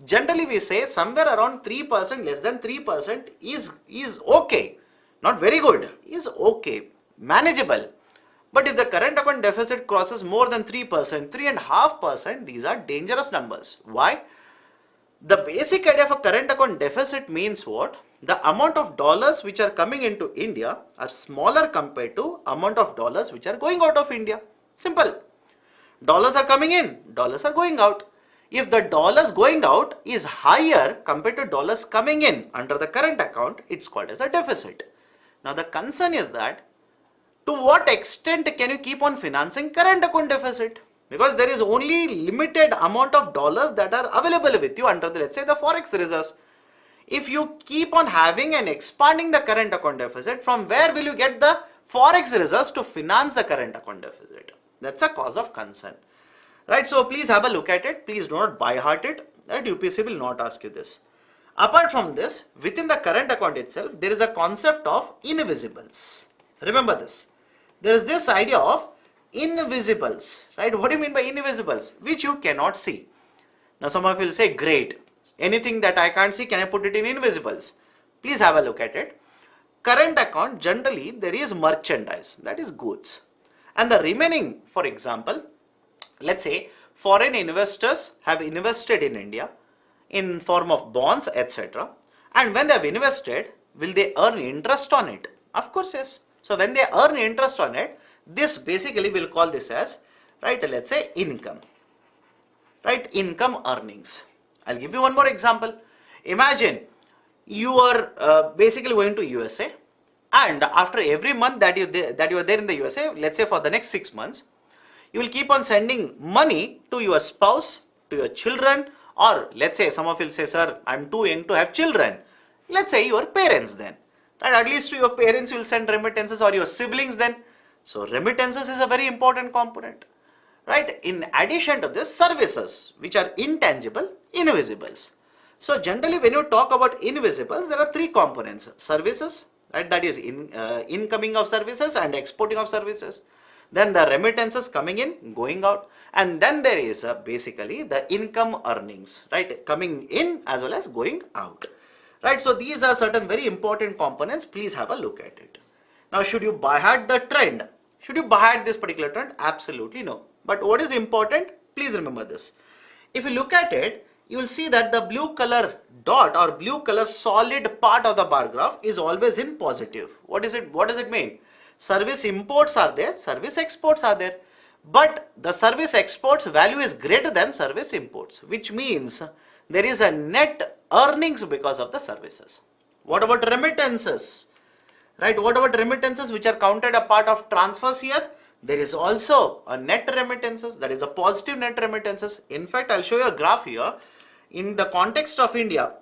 Generally we say somewhere around 3%, less than 3% is okay, not very good, is okay, manageable. But if the current account deficit crosses more than 3%, 3.5%, these are dangerous numbers. Why? The basic idea of a current account deficit means what? The amount of dollars which are coming into India are smaller compared to amount of dollars which are going out of India. Simple. Dollars are coming in, dollars are going out. If the dollars going out is higher compared to dollars coming in under the current account, it's called as a deficit. Now the concern is that to what extent can you keep on financing current account deficit? Because there is only limited amount of dollars that are available with you under the, let's say, the Forex reserves. If you keep on having and expanding the current account deficit, from where will you get the Forex reserves to finance the current account deficit? That's a cause of concern. Right, so please have a look at it. Please do not by heart it. Right, UPSC will not ask you this. Apart from this, within the current account itself, there is a concept of invisibles. Remember this. There is this idea of invisibles, right? What do you mean by invisibles? Which you cannot see. Now some of you will say, great, anything that I can't see, can I put it in invisibles? Please have a look at it. Current account, generally there is merchandise, that is goods. And the remaining, for example, let's say foreign investors have invested in India in form of bonds, etc. And when they have invested, will they earn interest on it? Of course, yes. So when they earn interest on it, this basically we'll call this as, right, let's say income, right, income earnings. I'll give you one more example. Imagine you are basically going to USA, and after every month that you are there in the USA, let's say for the next 6 months, you will keep on sending money to your spouse, to your children, or let's say some of you will say, sir, I'm too young to have children. Let's say your parents then, right? At least to your parents you will send remittances, or your siblings then. So remittances is a very important component, right? In addition to this, services, which are intangible, invisibles. So generally when you talk about invisibles, there are three components: services, right? That is incoming of services and exporting of services. Then the remittances coming in, going out, and then there is basically the income earnings, right? Coming in as well as going out, right? So these are certain very important components. Please have a look at it. Now, should you buy at the trend? Should you buy at this particular trend? Absolutely no. But what is important? Please remember this. If you look at it, you will see that the blue color dot or blue color solid part of the bar graph is always in positive. What is it? What does it mean? Service imports are there, service exports are there. But the service exports value is greater than service imports, which means there is a net earnings because of the services. What about remittances? Right, what about remittances which are counted a part of transfers here? There is also a net remittances, that is a positive net remittances. In fact, I'll show you a graph here. In the context of India,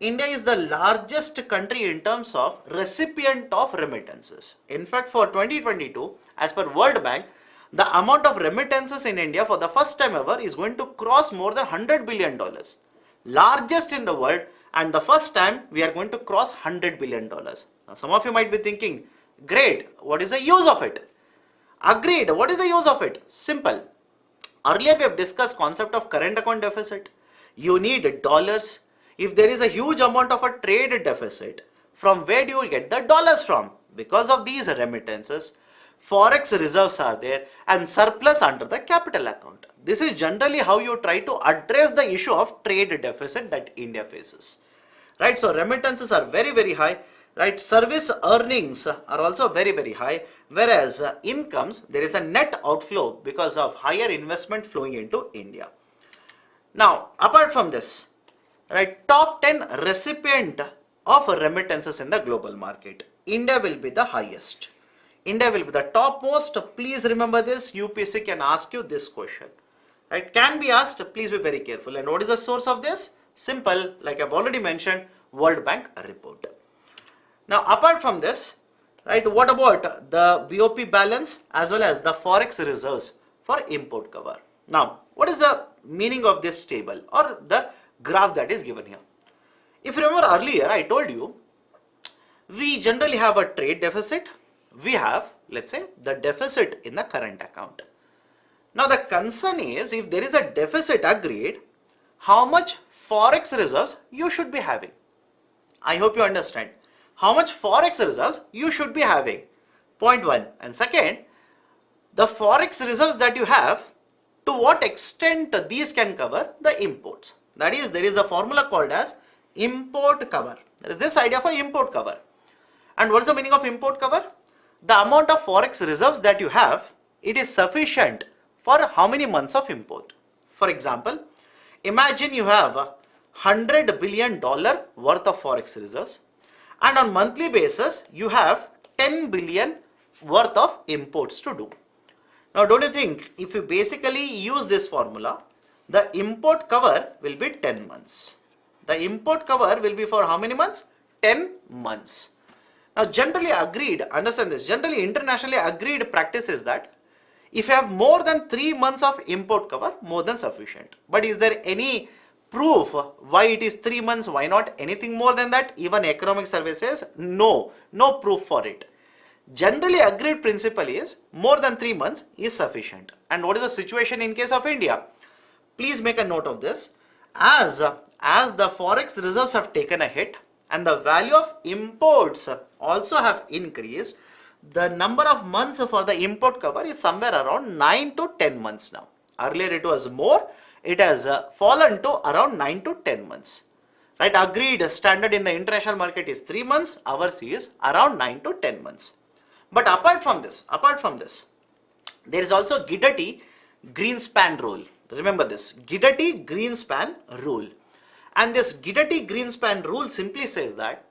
India is the largest country in terms of recipient of remittances. In fact, for 2022, as per World Bank, the amount of remittances in India for the first time ever is going to cross more than $100 billion. Largest in the world. And the first time we are going to cross $100 billion. Now some of you might be thinking, great, what is the use of it? Agreed, what is the use of it? Simple. Earlier we have discussed concept of current account deficit. You need dollars. If there is a huge amount of a trade deficit, from where do you get the dollars from? Because of these remittances, Forex reserves are there and surplus under the capital account. This is generally how you try to address the issue of trade deficit that India faces. Right, so remittances are very, very high. Right, service earnings are also very, very high. Whereas incomes, there is a net outflow because of higher investment flowing into India. Now, apart from this, right, top 10 recipient of remittances in the global market. India will be the highest. India will be the topmost. Please remember this. UPSC can ask you this question. Right? Can be asked. Please be very careful. And what is the source of this? Simple, like I've already mentioned, World Bank report. Now, apart from this, right, what about the BOP balance as well as the Forex reserves for import cover? Now, what is the meaning of this table or the graph that is given here? If you remember earlier, I told you, we generally have a trade deficit. We have, let's say, the deficit in the current account. Now, the concern is, if there is a deficit agreed, how much Forex reserves you should be having. I hope you understand. How much Forex reserves you should be having. Point one. And second, the Forex reserves that you have, to what extent these can cover the imports. That is, there is a formula called as import cover. There is this idea for import cover. And what is the meaning of import cover? The amount of Forex reserves that you have, it is sufficient for how many months of import. For example, imagine you have $100 billion worth of Forex reserves, and on monthly basis you have 10 billion worth of imports to do. Now, don't you think if you basically use this formula, the import cover will be 10 months. The import cover will be for how many months? 10 months. Now, generally agreed, understand this, generally internationally agreed practice is that if you have more than 3 months of import cover, more than sufficient. But is there any proof why it is 3 months, why not anything more than that? Even economic survey says no proof for it. Generally agreed principle is more than 3 months is sufficient. And what is the situation in case of India? Please make a note of this. As the Forex reserves have taken a hit and the value of imports also have increased, the number of months for the import cover is somewhere around 9 to 10 months now. Earlier it was more, it has fallen to around 9 to 10 months. Right, agreed standard in the international market is 3 months, ours is around 9 to 10 months. But apart from this, there is also Gidati-Greenspan rule. Remember this, Gidati-Greenspan rule. And this Gidati-Greenspan rule simply says that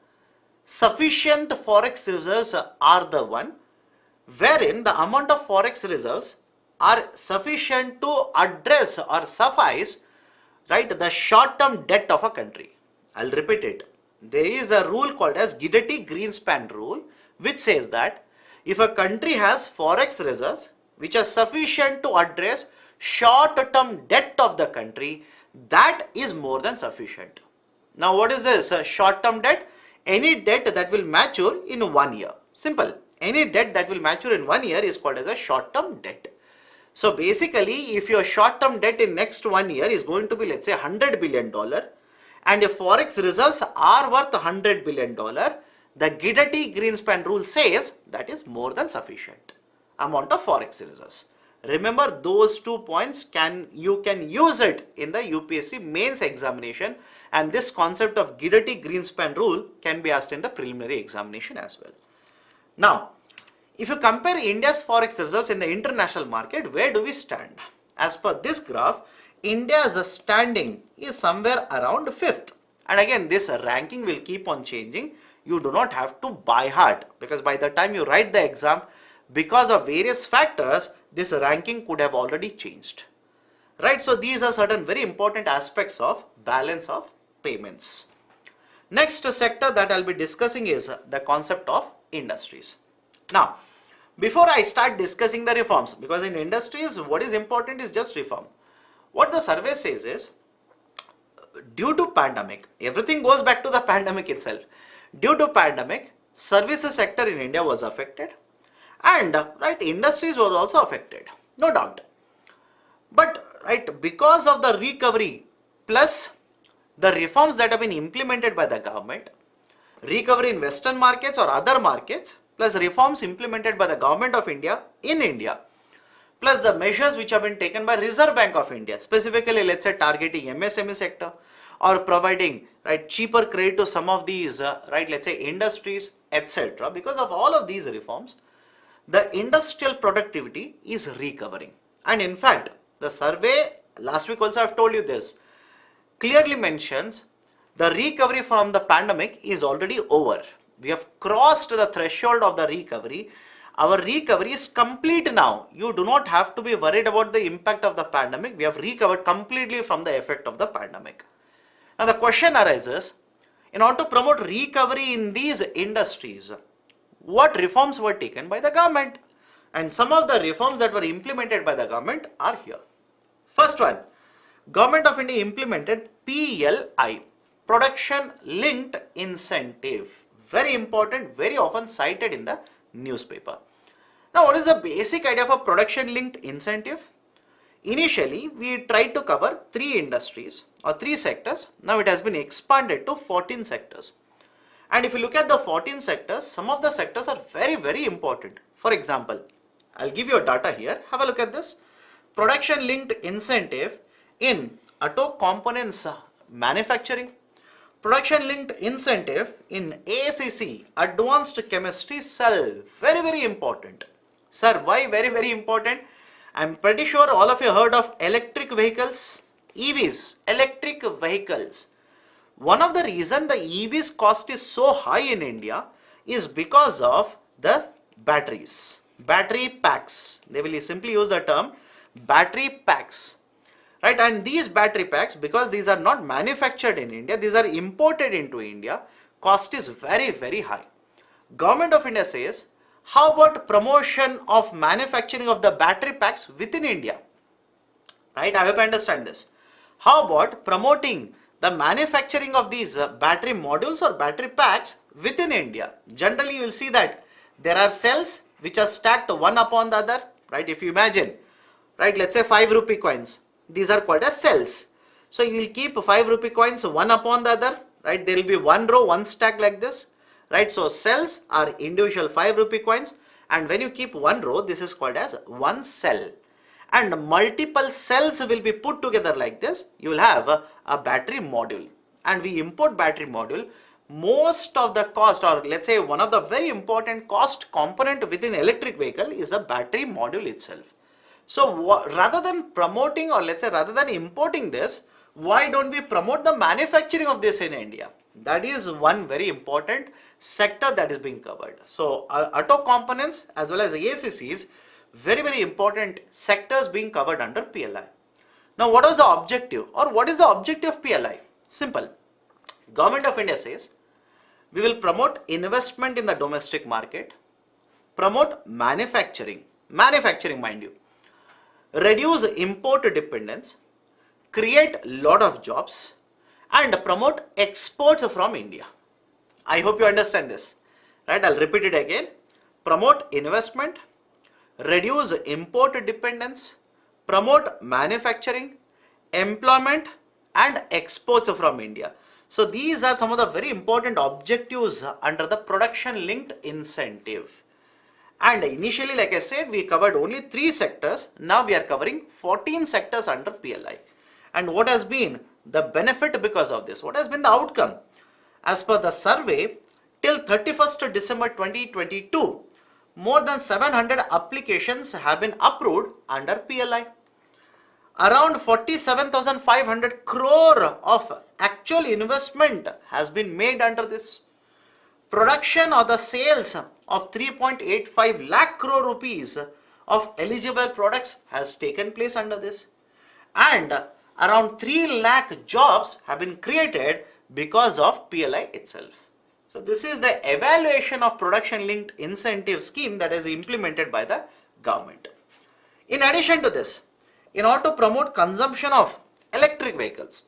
sufficient Forex reserves are the one wherein the amount of Forex reserves are sufficient to address or suffice, right, the short-term debt of a country. I'll repeat it. There is a rule called as Gidati-Greenspan rule, which says that if a country has Forex reserves which are sufficient to address short-term debt of the country, that is more than sufficient. Now, what is this short-term debt? Any debt that will mature in 1 year. Simple. Any debt that will mature in 1 year is called as a short-term debt. So basically, if your short-term debt in next 1 year is going to be, let's say, $100 billion, and if Forex reserves are worth $100 billion, the Gidati-Greenspan rule says that is more than sufficient amount of Forex reserves. Remember those 2 points, you can use it in the UPSC mains examination, and this concept of Gidati-Greenspan rule can be asked in the preliminary examination as well. Now, if you compare India's Forex reserves in the international market, where do we stand? As per this graph, India's standing is somewhere around 5th. And again, this ranking will keep on changing. You do not have to by heart, because by the time you write the exam, because of various factors, this ranking could have already changed. Right? So these are certain very important aspects of balance of payments. Next sector that I'll be discussing is the concept of industries. Now, before I start discussing the reforms, because in industries, what is important is just reform. What the survey says is, due to pandemic, everything goes back to the pandemic itself. Due to pandemic, services sector in India was affected, and right, industries were also affected, no doubt. But right, because of the recovery plus the reforms that have been implemented by the government, recovery in Western markets or other markets, plus reforms implemented by the government of India in India, plus the measures which have been taken by Reserve Bank of India, specifically let's say targeting MSME sector or providing right cheaper credit to some of these right, let's say industries, etc. Because of all of these reforms, the industrial productivity is recovering. And in fact, the survey last week also I've told you this, clearly mentions the recovery from the pandemic is already over. We have crossed the threshold of the recovery. Our recovery is complete now. You do not have to be worried about the impact of the pandemic. We have recovered completely from the effect of the pandemic. Now the question arises, in order to promote recovery in these industries, what reforms were taken by the government? And some of the reforms that were implemented by the government are here. First one, Government of India implemented PLI, Production Linked Incentive. Very important, very often cited in the newspaper. Now, what is the basic idea of a production linked incentive? Initially, we tried to cover 3 industries or 3 sectors. Now it has been expanded to 14 sectors. And if you look at the 14 sectors, some of the sectors are very, very important. For example, I'll give you a data here. Have a look at this. Production linked incentive in auto components manufacturing. Production linked incentive in ACC, Advanced Chemistry Cell. Very, very important. Sir, why very, very important? I'm pretty sure all of you heard of electric vehicles, EVs, electric vehicles. One of the reasons the EVs cost is so high in India is because of the batteries, battery packs. They will simply use the term battery packs. Right, and these battery packs, because these are not manufactured in India, these are imported into India, cost is very, very high. Government of India says, how about promotion of manufacturing of the battery packs within India? Right, I hope you understand this. How about promoting the manufacturing of these battery modules or battery packs within India? Generally, you will see that there are cells which are stacked one upon the other. Right, if you imagine, right, let's say 5 rupee coins. These are called as cells. So you will keep 5 rupee coins one upon the other, right? There will be one row, one stack like this, right? So cells are individual 5 rupee coins, and when you keep one row, this is called as one cell. And multiple cells will be put together like this. You will have a battery module, and we import battery module. Most of the cost, or let's say one of the very important cost component within electric vehicle is a battery module itself. So rather than promoting, or let's say rather than importing this, why don't we promote the manufacturing of this in India? That is one very important sector that is being covered. So auto components as well as ACCs, very, very important sectors being covered under PLI. Now what was the objective, or what is the objective of PLI? Simple. Government of India says, we will promote investment in the domestic market, promote manufacturing mind you, reduce import dependence, create lot of jobs, and promote exports from India. I hope you understand this. Right? I'll repeat it again. Promote investment, reduce import dependence, promote manufacturing, employment, and exports from India. So these are some of the very important objectives under the production linked incentive. And initially, like I said, we covered only 3 sectors. Now we are covering 14 sectors under PLI. And what has been the benefit because of this? What has been the outcome? As per the survey, till 31st December 2022, more than 700 applications have been approved under PLI. Around 47,500 crore of actual investment has been made under this. Production or the sales of 3.85 lakh crore rupees of eligible products has taken place under this, and around 3 lakh jobs have been created because of PLI itself. So this is the evaluation of production linked incentive scheme that is implemented by the government. In addition to this, in order to promote consumption of electric vehicles,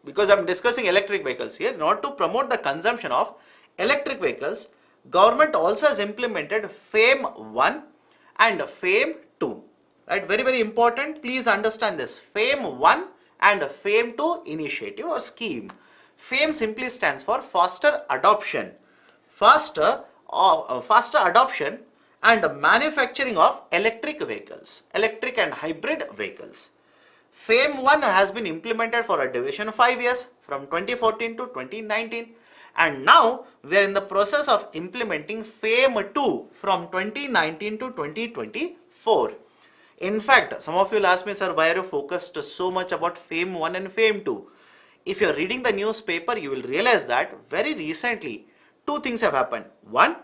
because I am discussing electric vehicles here, in order to promote the consumption of electric vehicles, government also has implemented FAME 1 and FAME 2. Right? Very, very important. Please understand this. FAME 1 and FAME 2 initiative or scheme. FAME simply stands for faster adoption. Faster adoption and manufacturing of electric vehicles, electric and hybrid vehicles. FAME 1 has been implemented for a duration of 5 years from 2014 to 2019. And now we are in the process of implementing FAME 2 from 2019 to 2024. In fact, some of you will ask me, sir, why are you focused so much about FAME 1 and FAME 2? if you're reading the newspaper, you will realize that very recently, two things have happened. One,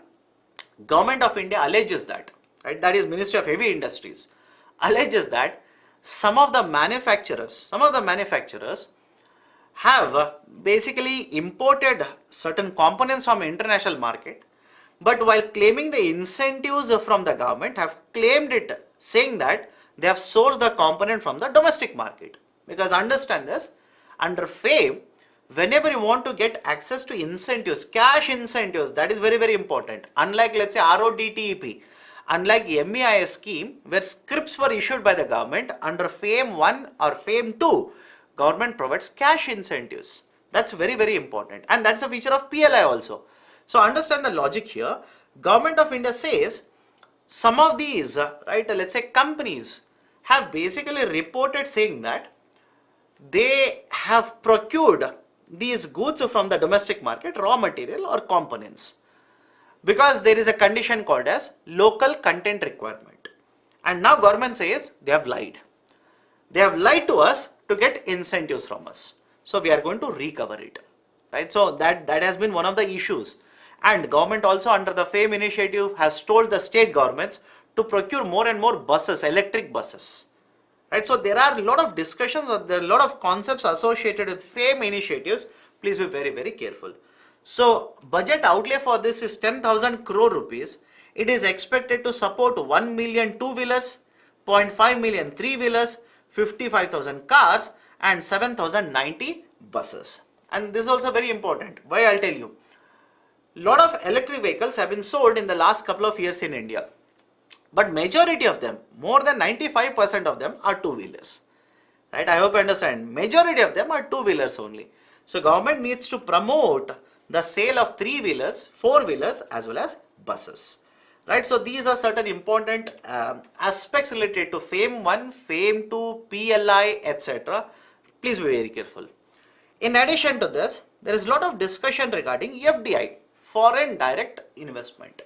Government of India alleges that, right, that is Ministry of Heavy Industries, alleges that some of the manufacturers have basically imported certain components from international market, but while claiming the incentives from the government, have claimed it saying that they have sourced the component from the domestic market. Because understand this, under FAME, whenever you want to get access to incentives, cash incentives, that is very, very important. Unlike, let's say, RODTEP, unlike MEIS scheme, where scripts were issued by the government, under FAME 1 or FAME 2, government provides cash incentives. That's very, very important. And that's a feature of PLI also. So understand the logic here. Government of India says some of these, right, let's say companies have basically reported saying that they have procured these goods from the domestic market, raw material or components, because there is a condition called as local content requirement. And now government says they have lied. They have lied to us to get incentives from us. So we are going to recover it, right? So that has been one of the issues. And government also under the FAME initiative has told the state governments to procure more and more buses, electric buses. Right, so there are a lot of discussions, there are a lot of concepts associated with FAME initiatives. Please be very, very careful. So budget outlay for this is 10,000 crore rupees. It is expected to support 1 million two-wheelers, 0.5 million three-wheelers, 55,000 cars and 7,090 buses. And this is also very important. Why, I'll tell you. Lot of electric vehicles have been sold in the last couple of years in India. But majority of them, more than 95% of them are two-wheelers, right? I hope you understand. Majority of them are two-wheelers only. So government needs to promote the sale of three-wheelers, four-wheelers as well as buses, right? So these are certain important aspects related to FAME 1, FAME 2, PLI, etc. Please be very careful. In addition to this, there is a lot of discussion regarding FDI, foreign direct investment,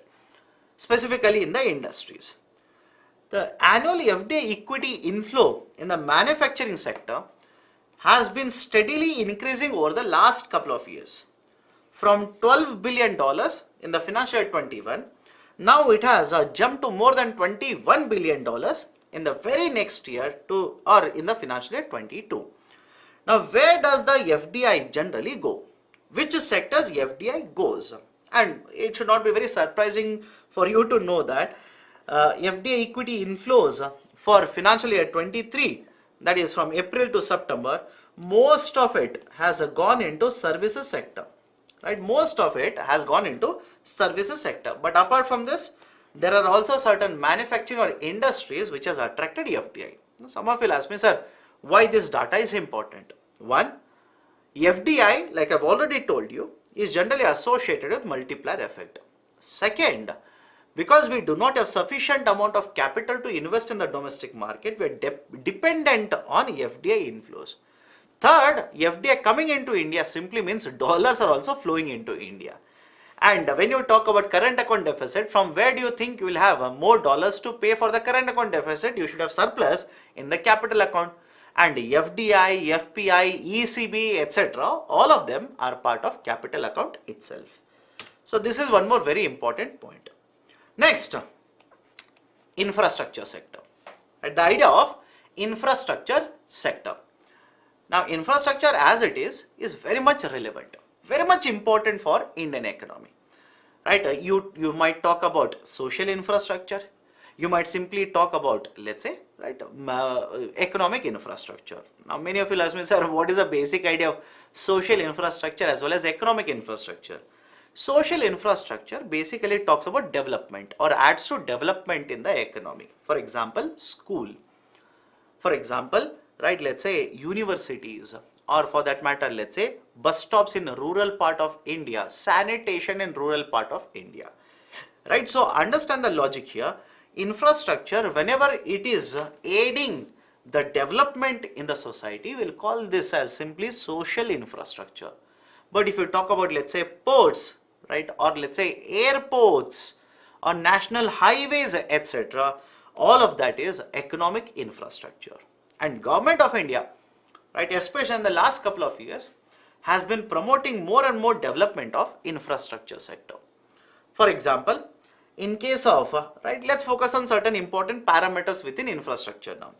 specifically in the industries. The annual FDI equity inflow in the manufacturing sector has been steadily increasing over the last couple of years. From $12 billion in the financial year 21, now it has jumped to more than $21 billion in the very next year or in the financial year 22. Now where does the FDI generally go? Which sectors FDI goes? And it should not be very surprising for you to know that FDI equity inflows for financial year 23, that is from April to September, most of it has gone into services sector, right? Most of it has gone into services sector. But apart from this, there are also certain manufacturing or industries which has attracted FDI. Some of you will ask me, sir, why this data is important? One, FDI, like I've already told you, is generally associated with multiplier effect. Second, because we do not have sufficient amount of capital to invest in the domestic market, we are dependent on FDI inflows. Third, FDI coming into India simply means dollars are also flowing into India. And when you talk about current account deficit, from where do you think you will have more dollars to pay for the current account deficit? You should have surplus in the capital account. And FDI, FPI, ECB, etc., all of them are part of capital account itself. So this is one more very important point. Next, infrastructure sector. The idea of infrastructure sector. Now infrastructure as it is very much relevant, very much important for Indian economy. Right? You might talk about social infrastructure. You might simply talk about, let's say, right, economic infrastructure. Now many of you ask me, sir, what is the basic idea of social infrastructure as well as economic infrastructure? Social infrastructure basically talks about development or adds to development in the economy. For example, school. For example, right, let's say universities, or for that matter, let's say bus stops in rural part of India, sanitation in rural part of India. Right, so understand the logic here. Infrastructure, whenever it is aiding the development in the society, we'll call this as simply social infrastructure. But if you talk about, let's say, ports, right, or let's say airports or national highways, etc., all of that is economic infrastructure. And Government of India, right, especially in the last couple of years, has been promoting more and more development of infrastructure sector. For example, in case of, let's focus on certain important parameters within infrastructure now.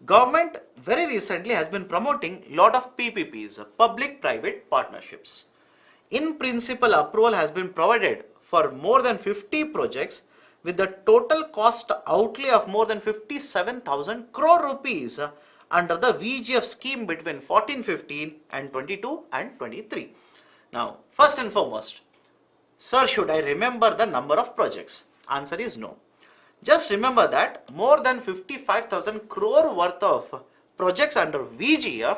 Government very recently has been promoting lot of PPPs, public-private partnerships. In principle, approval has been provided for more than 50 projects with the total cost outlay of more than 57,000 crore rupees under the VGF scheme between 14-15 and 22 and 23. Now, first and foremost, sir, should I remember the number of projects? Answer is no. Just remember that more than 55,000 crore worth of projects under VGF,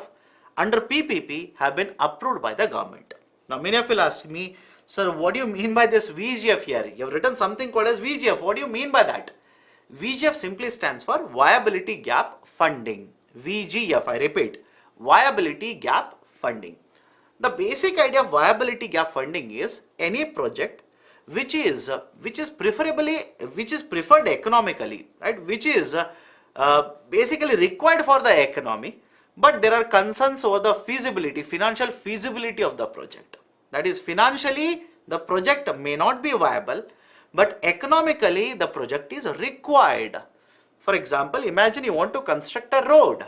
under PPP have been approved by the government. Now, many of you will ask me, sir, what do you mean by this VGF here? You have written something called as VGF. What do you mean by that? VGF simply stands for Viability Gap Funding. VGF, I repeat, Viability Gap Funding. The basic idea of Viability Gap Funding is any project which is preferred economically, right? Which is basically required for the economy, but there are concerns over the feasibility, financial feasibility of the project. That is, financially the project may not be viable, but economically the project is required. For example, imagine you want to construct a road,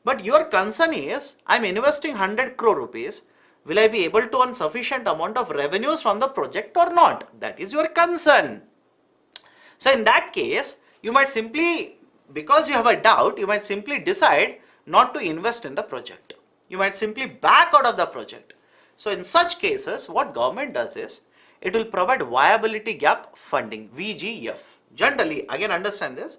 but your concern is, I am investing 100 crore rupees. Will I be able to earn sufficient amount of revenues from the project or not? That is your concern. So in that case, you might simply, because you have a doubt, you might simply decide not to invest in the project. You might simply back out of the project. So in such cases, what government does is, it will provide Viability Gap Funding, VGF. Generally, again understand this,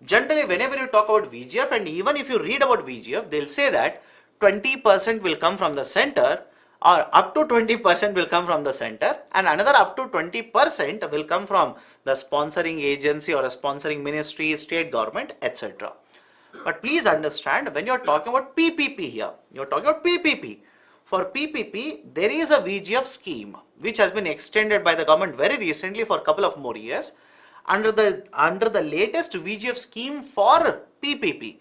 generally whenever you talk about VGF, and even if you read about VGF, they'll say that 20% will come from the center, or up to 20% will come from the center, and another up to 20% will come from the sponsoring agency or a sponsoring ministry, state government, etc. But please understand, when you are talking about PPP here, you are talking about PPP. For PPP, there is a VGF scheme which has been extended by the government very recently for a couple of more years. Under the latest VGF scheme for PPP,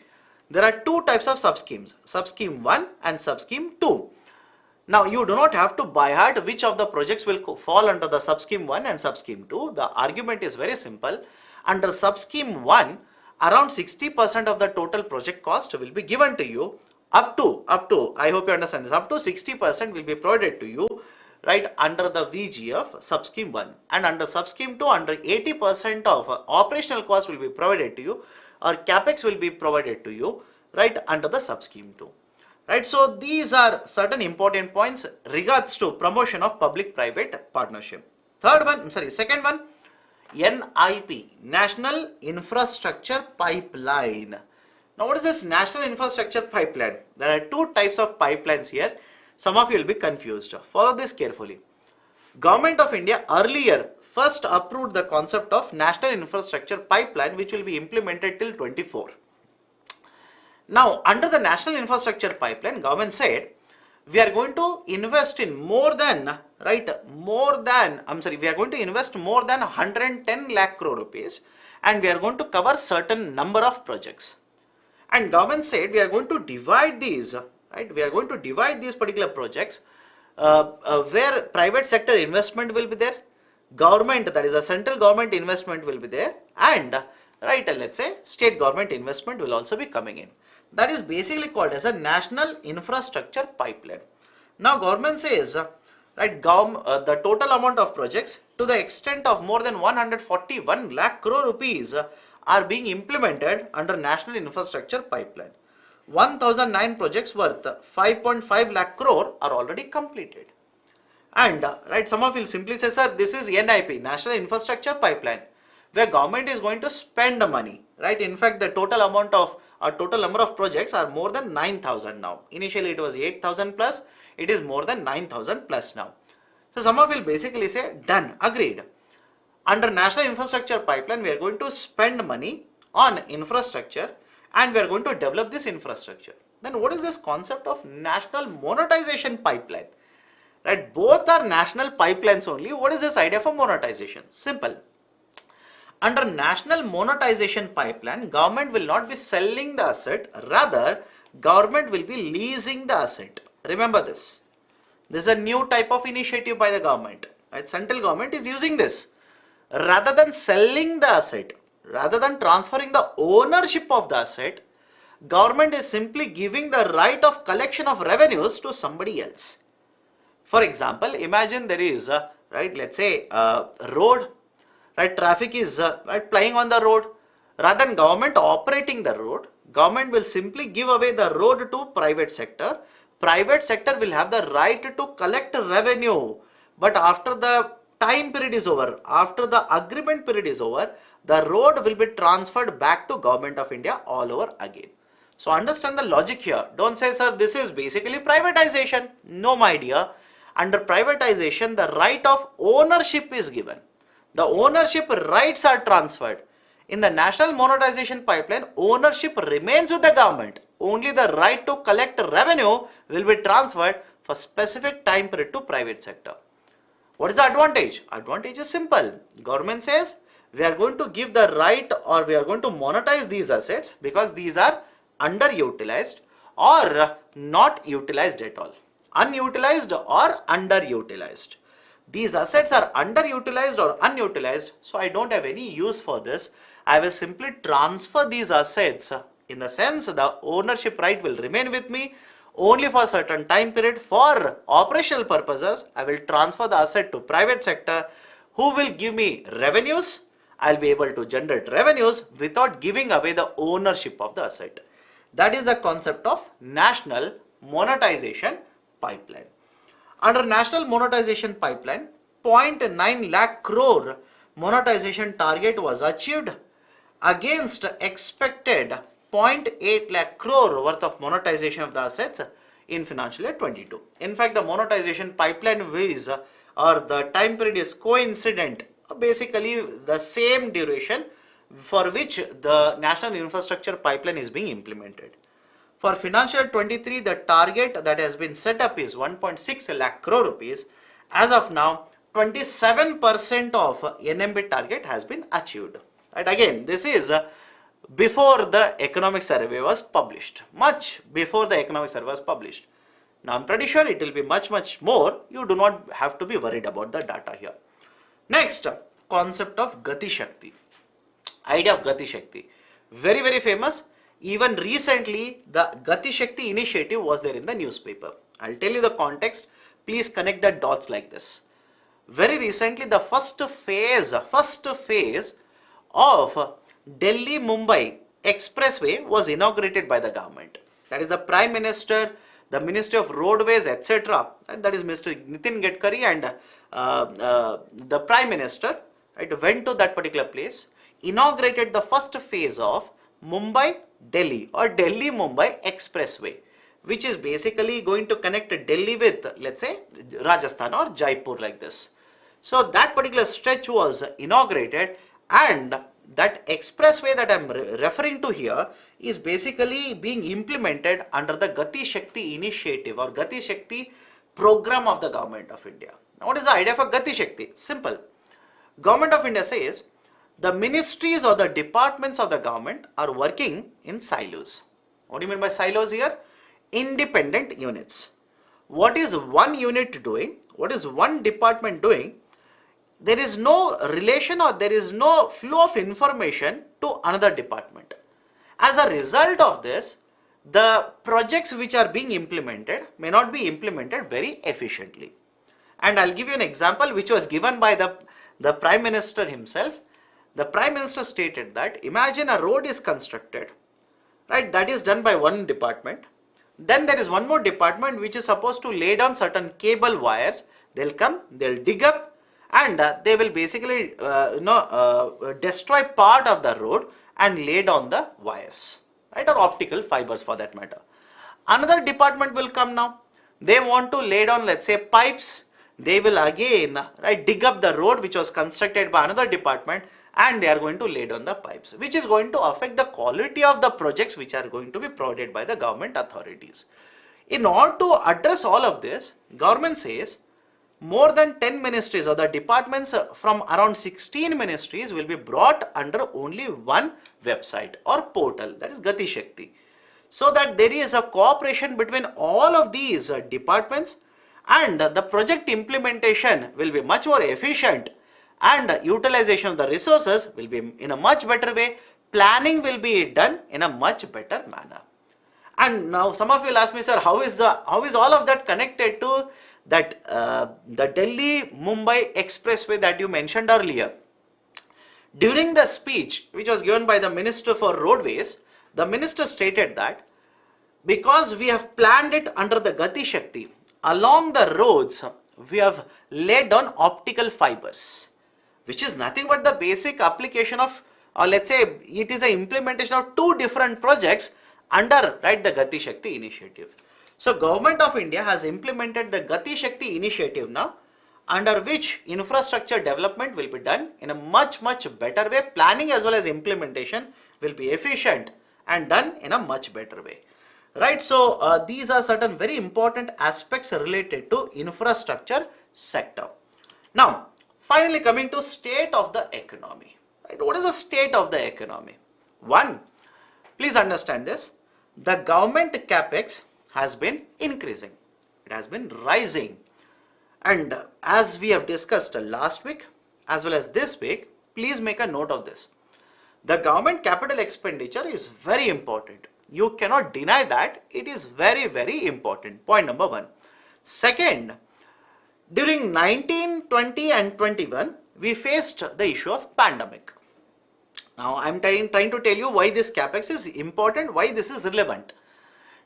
there are two types of sub-schemes, sub-scheme 1 and sub-scheme 2. Now, you do not have to by heart which of the projects will fall under the sub-scheme 1 and sub-scheme 2. The argument is very simple. Under sub-scheme 1, around 60% of the total project cost will be given to you, up to, I hope you understand this, up to 60% will be provided to you, right, under the VGF sub-scheme 1. And under sub-scheme 2, under 80% of operational cost will be provided to you, or capex will be provided to you, right, under the sub-scheme 2. Right, so these are certain important points regards to promotion of public-private partnership. Second one, NIP, National Infrastructure Pipeline. Now, what is this National Infrastructure Pipeline? There are two types of pipelines here. Some of you will be confused. Follow this carefully. Government of India earlier first approved the concept of National Infrastructure Pipeline, which will be implemented till 24. Now, under the National Infrastructure Pipeline, government said, we are going to invest in we are going to invest more than 110 lakh crore rupees, and we are going to cover certain number of projects. And government said, we are going to divide these, right? We are going to divide these particular projects where private sector investment will be there, government, that is a central government investment will be there, and let's say state government investment will also be coming in. That is basically called as a National Infrastructure Pipeline. Now, government says, the total amount of projects to the extent of more than 141 lakh crore rupees are being implemented under National Infrastructure Pipeline. 1009 projects worth 5.5 lakh crore are already completed. And some of you will simply say, sir, this is NIP, National Infrastructure Pipeline, where government is going to spend the money, right? In fact, the total amount of total number of projects are more than 9,000 now. Initially, it was 8,000 plus. It is more than 9,000 plus now. So some of you will basically say, done, agreed. Under National Infrastructure Pipeline, we are going to spend money on infrastructure, and we are going to develop this infrastructure. Then what is this concept of National Monetization Pipeline? Right? Both are national pipelines only. What is this idea for monetization? Simple. Under National Monetization Pipeline, government will not be selling the asset, rather government will be leasing the asset. Remember this. This is a new type of initiative by the government. Right? Central government is using this. Rather than selling the asset, rather than transferring the ownership of the asset, government is simply giving the right of collection of revenues to somebody else. For example, imagine there is let's say a road, right? Traffic is plying on the road. Rather than government operating the road, government will simply give away the road to private sector. Private sector will have the right to collect revenue. But after the time period is over, after the agreement period is over, the road will be transferred back to Government of India all over again. So understand the logic here. Don't say, sir, this is basically privatization. No, my dear. Under privatization, the right of ownership is given. The ownership rights are transferred. In the national monetization pipeline, ownership remains with the government. Only the right to collect revenue will be transferred for specific time period to private sector. What is the advantage? Advantage is simple. Government says we are going to give the right, or we are going to monetize these assets because these are underutilized or not utilized at all. Unutilized or underutilized. These assets are underutilized or unutilized, so I don't have any use for this. I will simply transfer these assets, in the sense the ownership right will remain with me only for a certain time period. For operational purposes, I will transfer the asset to private sector who will give me revenues. I'll be able to generate revenues without giving away the ownership of the asset. That is the concept of national monetization pipeline. Under national monetization pipeline, 0.9 lakh crore monetization target was achieved against expected 0.8 lakh crore worth of monetization of the assets in financial year 22. In fact, the monetization pipeline is, or the time period is coincident, basically the same duration for which the national infrastructure pipeline is being implemented. For financial year 23, the target that has been set up is 1.6 lakh crore rupees. As of now, 27% of NMB target has been achieved. Right? Again, this is before the economic survey was published, much before the economic survey was published. Now, I'm pretty sure it will be much more. You do not have to be worried about the data here. Next, concept of Gati Shakti. Idea of Gati Shakti. Very famous. Even recently, the Gati Shakti initiative was there in the newspaper. I'll tell you the context. Please connect the dots like this. Very recently, the first phase of Delhi-Mumbai Expressway was inaugurated by the government. That is the Prime Minister, the Ministry of Roadways, etc. And that is Mr. Nitin Gadkari and the Prime Minister, right, went to that particular place, inaugurated the first phase of Mumbai-Delhi or Delhi-Mumbai Expressway, which is basically going to connect Delhi with, let's say, Rajasthan or Jaipur like this. So that particular stretch was inaugurated, and that expressway that I am referring to here is basically being implemented under the Gati Shakti initiative or Gati Shakti program of the Government of India. Now, what is the idea for Gati Shakti? Simple. Government of India says the ministries or the departments of the government are working in silos. What do you mean by silos here? Independent units. What is one unit doing? What is one department doing? There is no relation or there is no flow of information to another department. As a result of this, the projects which are being implemented may not be implemented very efficiently. And I'll give you an example which was given by the Prime Minister himself. The Prime Minister stated that imagine a road is constructed, right? That is done by one department. Then there is one more department which is supposed to lay down certain cable wires. They'll come, they'll dig up, and they will basically destroy part of the road and lay down the wires, right, or optical fibers for that matter. Another department will come now. They want to lay down, let's say, pipes. They will again, right, dig up the road which was constructed by another department, and they are going to lay down the pipes, which is going to affect the quality of the projects which are going to be provided by the government authorities. In order to address all of this, government says more than 10 ministries or the departments from around 16 ministries will be brought under only one website or portal, that is Gati Shakti, so that there is a cooperation between all of these departments, and the project implementation will be much more efficient, and utilization of the resources will be in a much better way. Planning will be done in a much better manner. And now some of you will ask me, sir, how is all of that connected to that the Delhi Mumbai expressway that you mentioned earlier? During the speech which was given by the Minister for Roadways, the minister stated that because we have planned it under the Gati Shakti, along the roads we have laid on optical fibers, which is nothing but the basic application of, or let's say it is an implementation of two different projects under, right, the Gati Shakti initiative. So Government of India has implemented the Gati Shakti initiative now, under which infrastructure development will be done in a much better way. Planning as well as implementation will be efficient and done in a much better way. Right, so these are certain very important aspects related to infrastructure sector. Now, finally coming to state of the economy. Right, what is the state of the economy? One, please understand this. The government capex has been increasing. It has been rising. And as we have discussed last week as well as this week, please make a note of this. The government capital expenditure is very important. You cannot deny that. It is very important. Point number one. Second, during 19, 20 and 21, we faced the issue of pandemic. Now, I am trying to tell you why this capex is important, why this is relevant.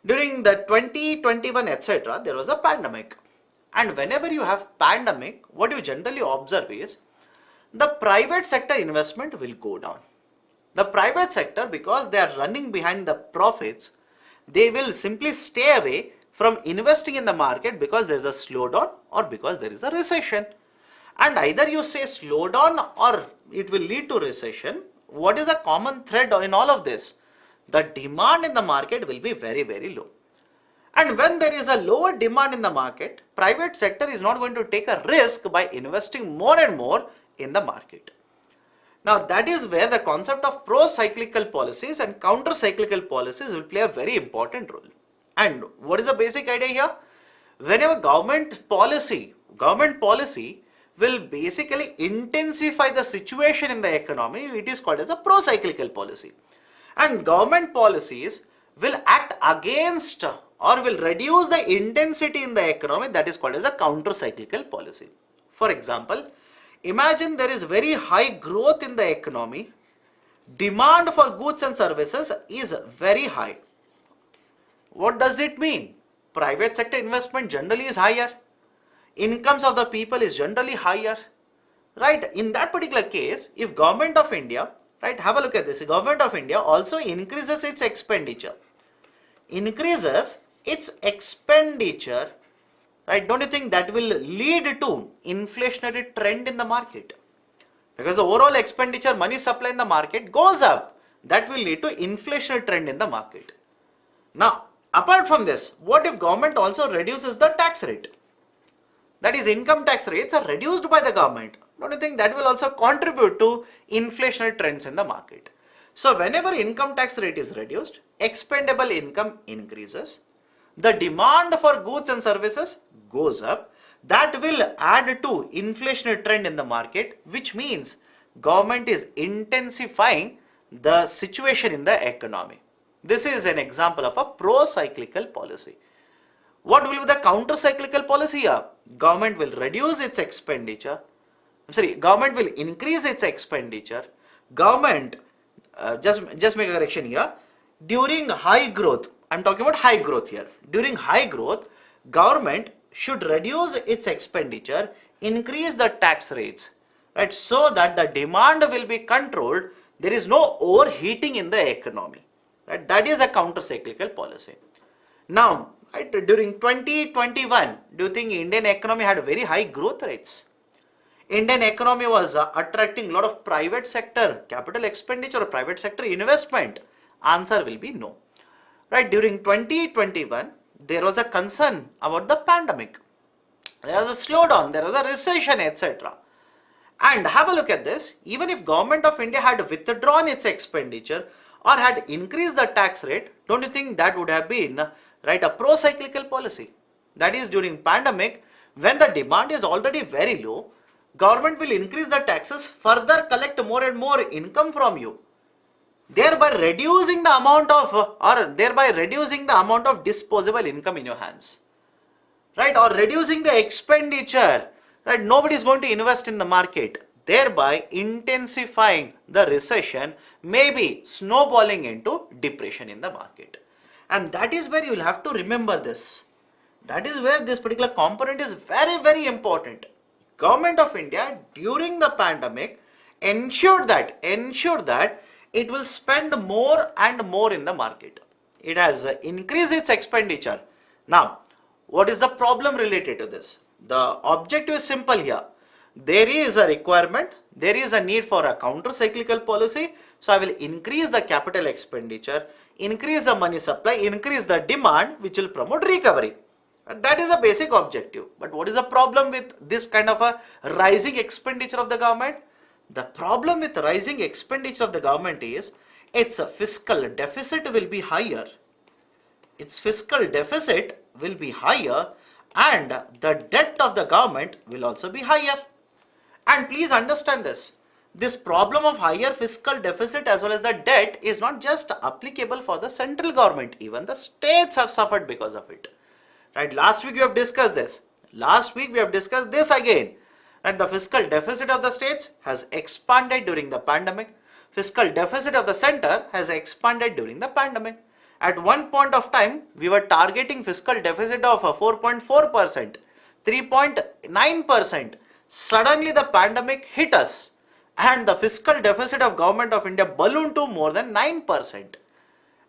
During the 2021 etc., there was a pandemic. And whenever you have pandemic, what you generally observe is the private sector investment will go down. The private sector, because they are running behind the profits, they will simply stay away from investing in the market because there is a slowdown or because there is a recession. And either you say slowdown or it will lead to recession. What is a common thread in all of this? The demand in the market will be very low. And when there is a lower demand in the market, private sector is not going to take a risk by investing more and more in the market. Now that is where the concept of pro-cyclical policies and counter-cyclical policies will play a very important role. And what is the basic idea here? Whenever government policy will basically intensify the situation in the economy, it is called as a pro-cyclical policy. And government policies will act against or will reduce the intensity in the economy, that is called as a counter-cyclical policy. For example, imagine there is very high growth in the economy, demand for goods and services is very high. What does it mean? Private sector investment generally is higher, incomes of the people is generally higher, right? In that particular case, if Government of India, right, have a look at this, Government of India also increases its expenditure, right, don't you think that will lead to inflationary trend in the market? Because the overall expenditure, money supply in the market goes up, that will lead to inflationary trend in the market. Now, apart from this, what if government also reduces the tax rate? That is, income tax rates are reduced by the government. Don't you think that will also contribute to inflationary trends in the market? So whenever income tax rate is reduced, expendable income increases, the demand for goods and services goes up, that will add to inflationary trend in the market, which means government is intensifying the situation in the economy. This is an example of a pro-cyclical policy. What will be the counter-cyclical policy here? Government will reduce its expenditure. Government will increase its expenditure. Government, just make a correction here. During high growth, I'm talking about high growth here. During high growth, government should reduce its expenditure, increase the tax rates, right, so that the demand will be controlled. There is no overheating in the economy. Right? That is a counter-cyclical policy. Now, right, during 2021, do you think Indian economy had very high growth rates? Indian economy was attracting a lot of private sector capital expenditure or private sector investment? Answer will be no. Right, during 2021, there was a concern about the pandemic. There was a slowdown, there was a recession, etc. And have a look at this. Even if Government of India had withdrawn its expenditure or had increased the tax rate, don't you think that would have been, right, a pro-cyclical policy? That is, during pandemic, When the demand is already very low, government will increase the taxes, further collect more and more income from you, thereby reducing the amount of disposable income in your hands, right? Or reducing the expenditure, right? Nobody is going to invest in the market, thereby intensifying the recession, maybe snowballing into depression in the market. And that is where you will have to remember this. That is where this particular component is very, very important. Government of India during the pandemic ensured that it will spend more and more in the market. It has increased its expenditure. Now, what is the problem related to this? The objective is simple here. There is a requirement, there is a need for a counter-cyclical policy. So I will increase the capital expenditure, increase the money supply, increase the demand, which will promote recovery. And that is a basic objective. But what is the problem with this kind of a rising expenditure of the government? The problem with rising expenditure of the government is its fiscal deficit will be higher. Its fiscal deficit will be higher and the debt of the government will also be higher. And please understand this. This problem of higher fiscal deficit as well as the debt is not just applicable for the central government. Even the states have suffered because of it. Right? Last week we have discussed this. Last week we have discussed this again. And the fiscal deficit of the states has expanded during the pandemic. Fiscal deficit of the center has expanded during the pandemic. At one point of time, we were targeting fiscal deficit of 4.4%, 3.9%. Suddenly the pandemic hit us and the fiscal deficit of Government of India ballooned to more than 9%.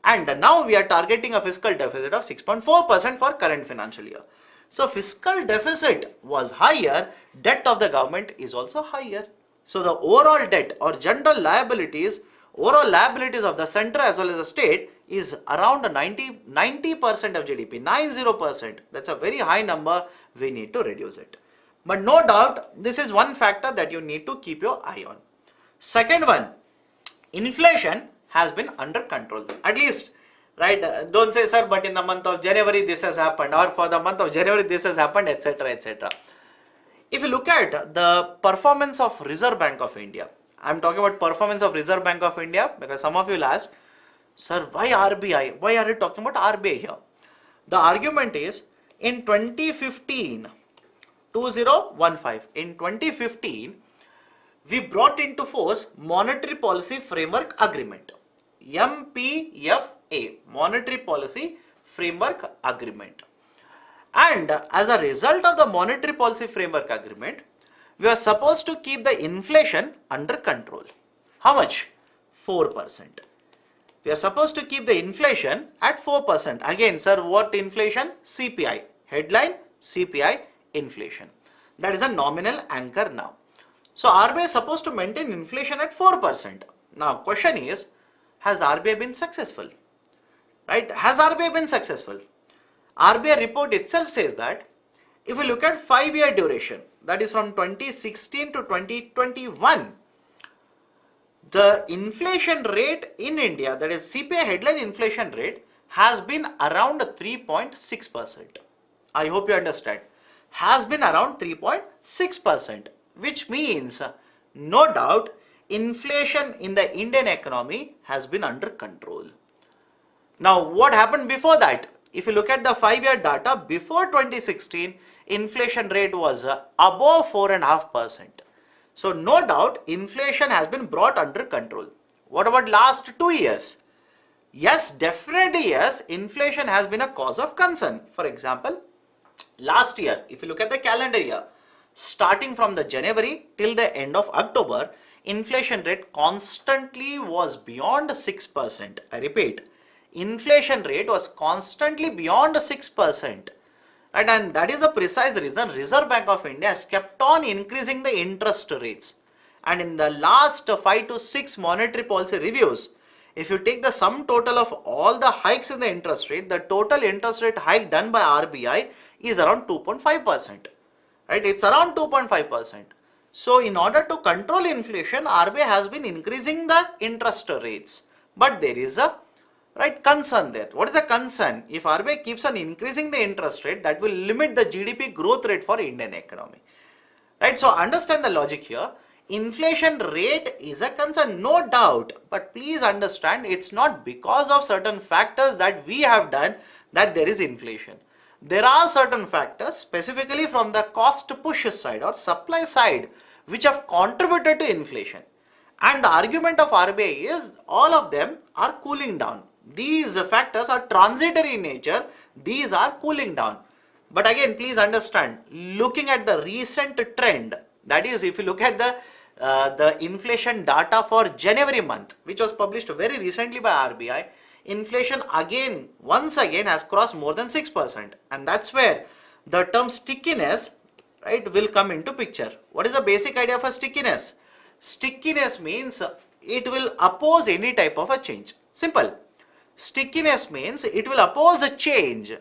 And now we are targeting a fiscal deficit of 6.4% for current financial year. So fiscal deficit was higher, debt of the government is also higher. So the overall debt or general liabilities, overall liabilities of the center as well as the state is around 90% of GDP, 90%. That's a very high number, we need to reduce it. But no doubt, this is one factor that you need to keep your eye on. Second one, inflation has been under control, at least, right? Don't say, sir, but in the month of January this has happened, or for the month of January this has happened, etc., etc. If you look at the performance of Reserve Bank of India, I'm talking about performance of Reserve Bank of India because some of you will ask, sir, why RBI? Why are you talking about RBI here? The argument is in 2015, in 2015, we brought into force Monetary Policy Framework Agreement, MPFA, Monetary Policy Framework Agreement. And as a result of the Monetary Policy Framework Agreement, we are supposed to keep the inflation under control. How much? 4%. We are supposed to keep the inflation at 4%. Again, sir, what inflation? CPI. Headline, CPI inflation. That is a nominal anchor now. So RBI is supposed to maintain inflation at 4%. Now question is, has RBI been successful? Right? Has RBI been successful? RBI report itself says that if we look at 5-year duration, that is from 2016 to 2021, the inflation rate in India, that is CPI headline inflation rate, has been around 3.6%. I hope you understand. Has been around 3.6%, which means no doubt inflation in the Indian economy has been under control. Now what happened before that? If you look at the 5-year data, before 2016, inflation rate was above 4.5%. So no doubt inflation has been brought under control. What about last 2 years? Yes, definitely yes, inflation has been a cause of concern. For example, last year, if you look at the calendar year, starting from the January till the end of October, inflation rate constantly was beyond 6%. I repeat, inflation rate was constantly beyond 6%. Right? And that is the precise reason Reserve Bank of India has kept on increasing the interest rates. And in the last 5 to 6 monetary policy reviews, if you take the sum total of all the hikes in the interest rate, the total interest rate hike done by RBI is around 2.5%. Right? It's around 2.5%. So in order to control inflation, RBI has been increasing the interest rates. But there is a right, concern there. What is the concern? If RBI keeps on increasing the interest rate, that will limit the GDP growth rate for Indian economy. Right, so understand the logic here. Inflation rate is a concern, no doubt, but please understand it's not because of certain factors that we have done that there is inflation. There are certain factors specifically from the cost push side or supply side which have contributed to inflation. And the argument of RBI is all of them are cooling down. These factors are transitory in nature, these are cooling down. But again, please understand, looking at the recent trend, that is, if you look at the inflation data for January month, which was published very recently by RBI, inflation again, once again has crossed more than 6%. And that's where the term stickiness, right, will come into picture. What is the basic idea of a stickiness? Stickiness means it will oppose any type of a change. Simple. Stickiness means it will oppose a change.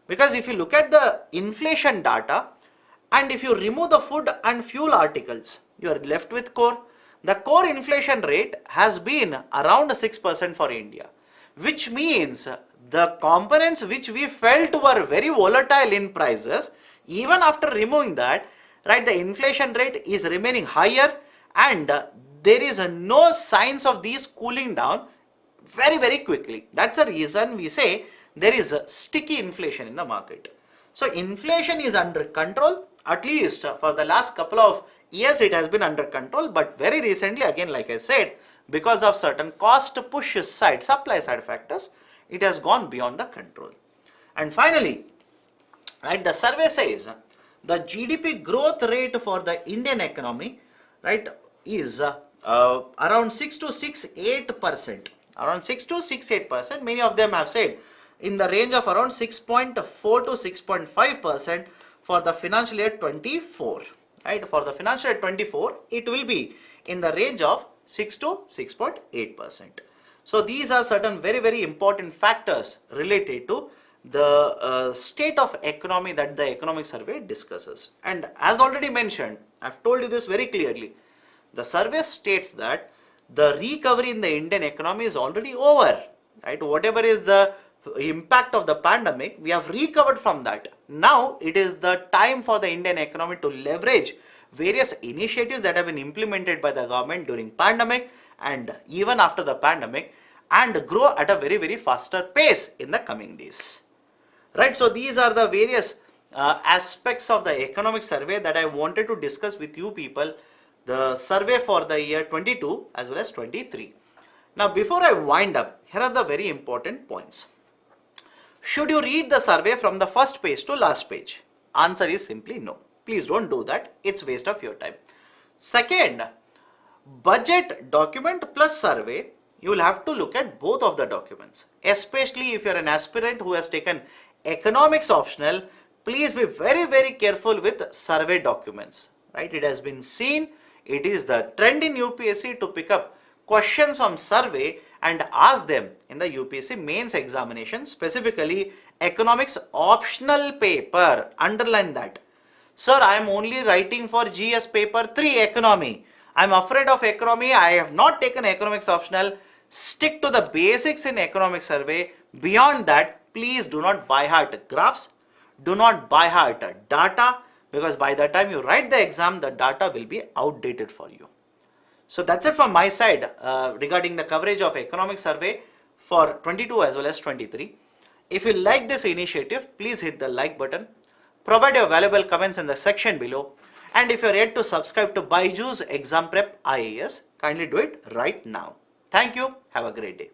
Because if you look at the inflation data and if you remove the food and fuel articles, you are left with core. The core inflation rate has been around 6% for India, which means the components which we felt were very volatile in prices, even after removing that, right, the inflation rate is remaining higher and there is no signs of these cooling down very quickly. That's the reason we say there is a sticky inflation in the market. So inflation is under control, at least for the last couple of years it has been under control, but very recently, again like I said, because of certain cost push side, supply side factors, it has gone beyond the control. And finally, right, the survey says the GDP growth rate for the Indian economy, right, is around 6 to 6.8%. Around 6 to 6.8%. Many of them have said in the range of around 6.4 to 6.5% for the financial year 24. Right, for the financial year 24, it will be in the range of 6 to 6.8%. So these are certain very important factors related to the state of economy that the economic survey discusses. And as already mentioned, I've told you this very clearly. The survey states that the recovery in the Indian economy is already over. Right, whatever is the impact of the pandemic, we have recovered from that. Now it is the time for the Indian economy to leverage various initiatives that have been implemented by the government during pandemic and even after the pandemic, and grow at a very faster pace in the coming days. Right, so these are the various aspects of the economic survey that I wanted to discuss with you people, the survey for the year 22 as well as 23. Now before I wind up, here are the very important points. Should you read the survey from the first page to last page? Answer is simply no. Please don't do that. It's waste of your time. Second, budget document plus survey, you will have to look at both of the documents. Especially if you're an aspirant who has taken economics optional, please be very careful with survey documents. Right? It has been seen, it is the trend in UPSC to pick up questions from survey and ask them in the UPSC mains examination, specifically economics optional paper. Underline that. Sir, I am only writing for GS paper 3 economy. I am afraid of economy. I have not taken economics optional. Stick to the basics in economic survey. Beyond that, please do not by heart graphs. Do not by heart data, because by the time you write the exam, the data will be outdated for you. So that's it from my side regarding the coverage of economic survey for 22 as well as 23. If you like this initiative, please hit the like button. Provide your valuable comments in the section below. And if you are yet to subscribe to BYJU'S Exam Prep IAS, kindly do it right now. Thank you. Have a great day.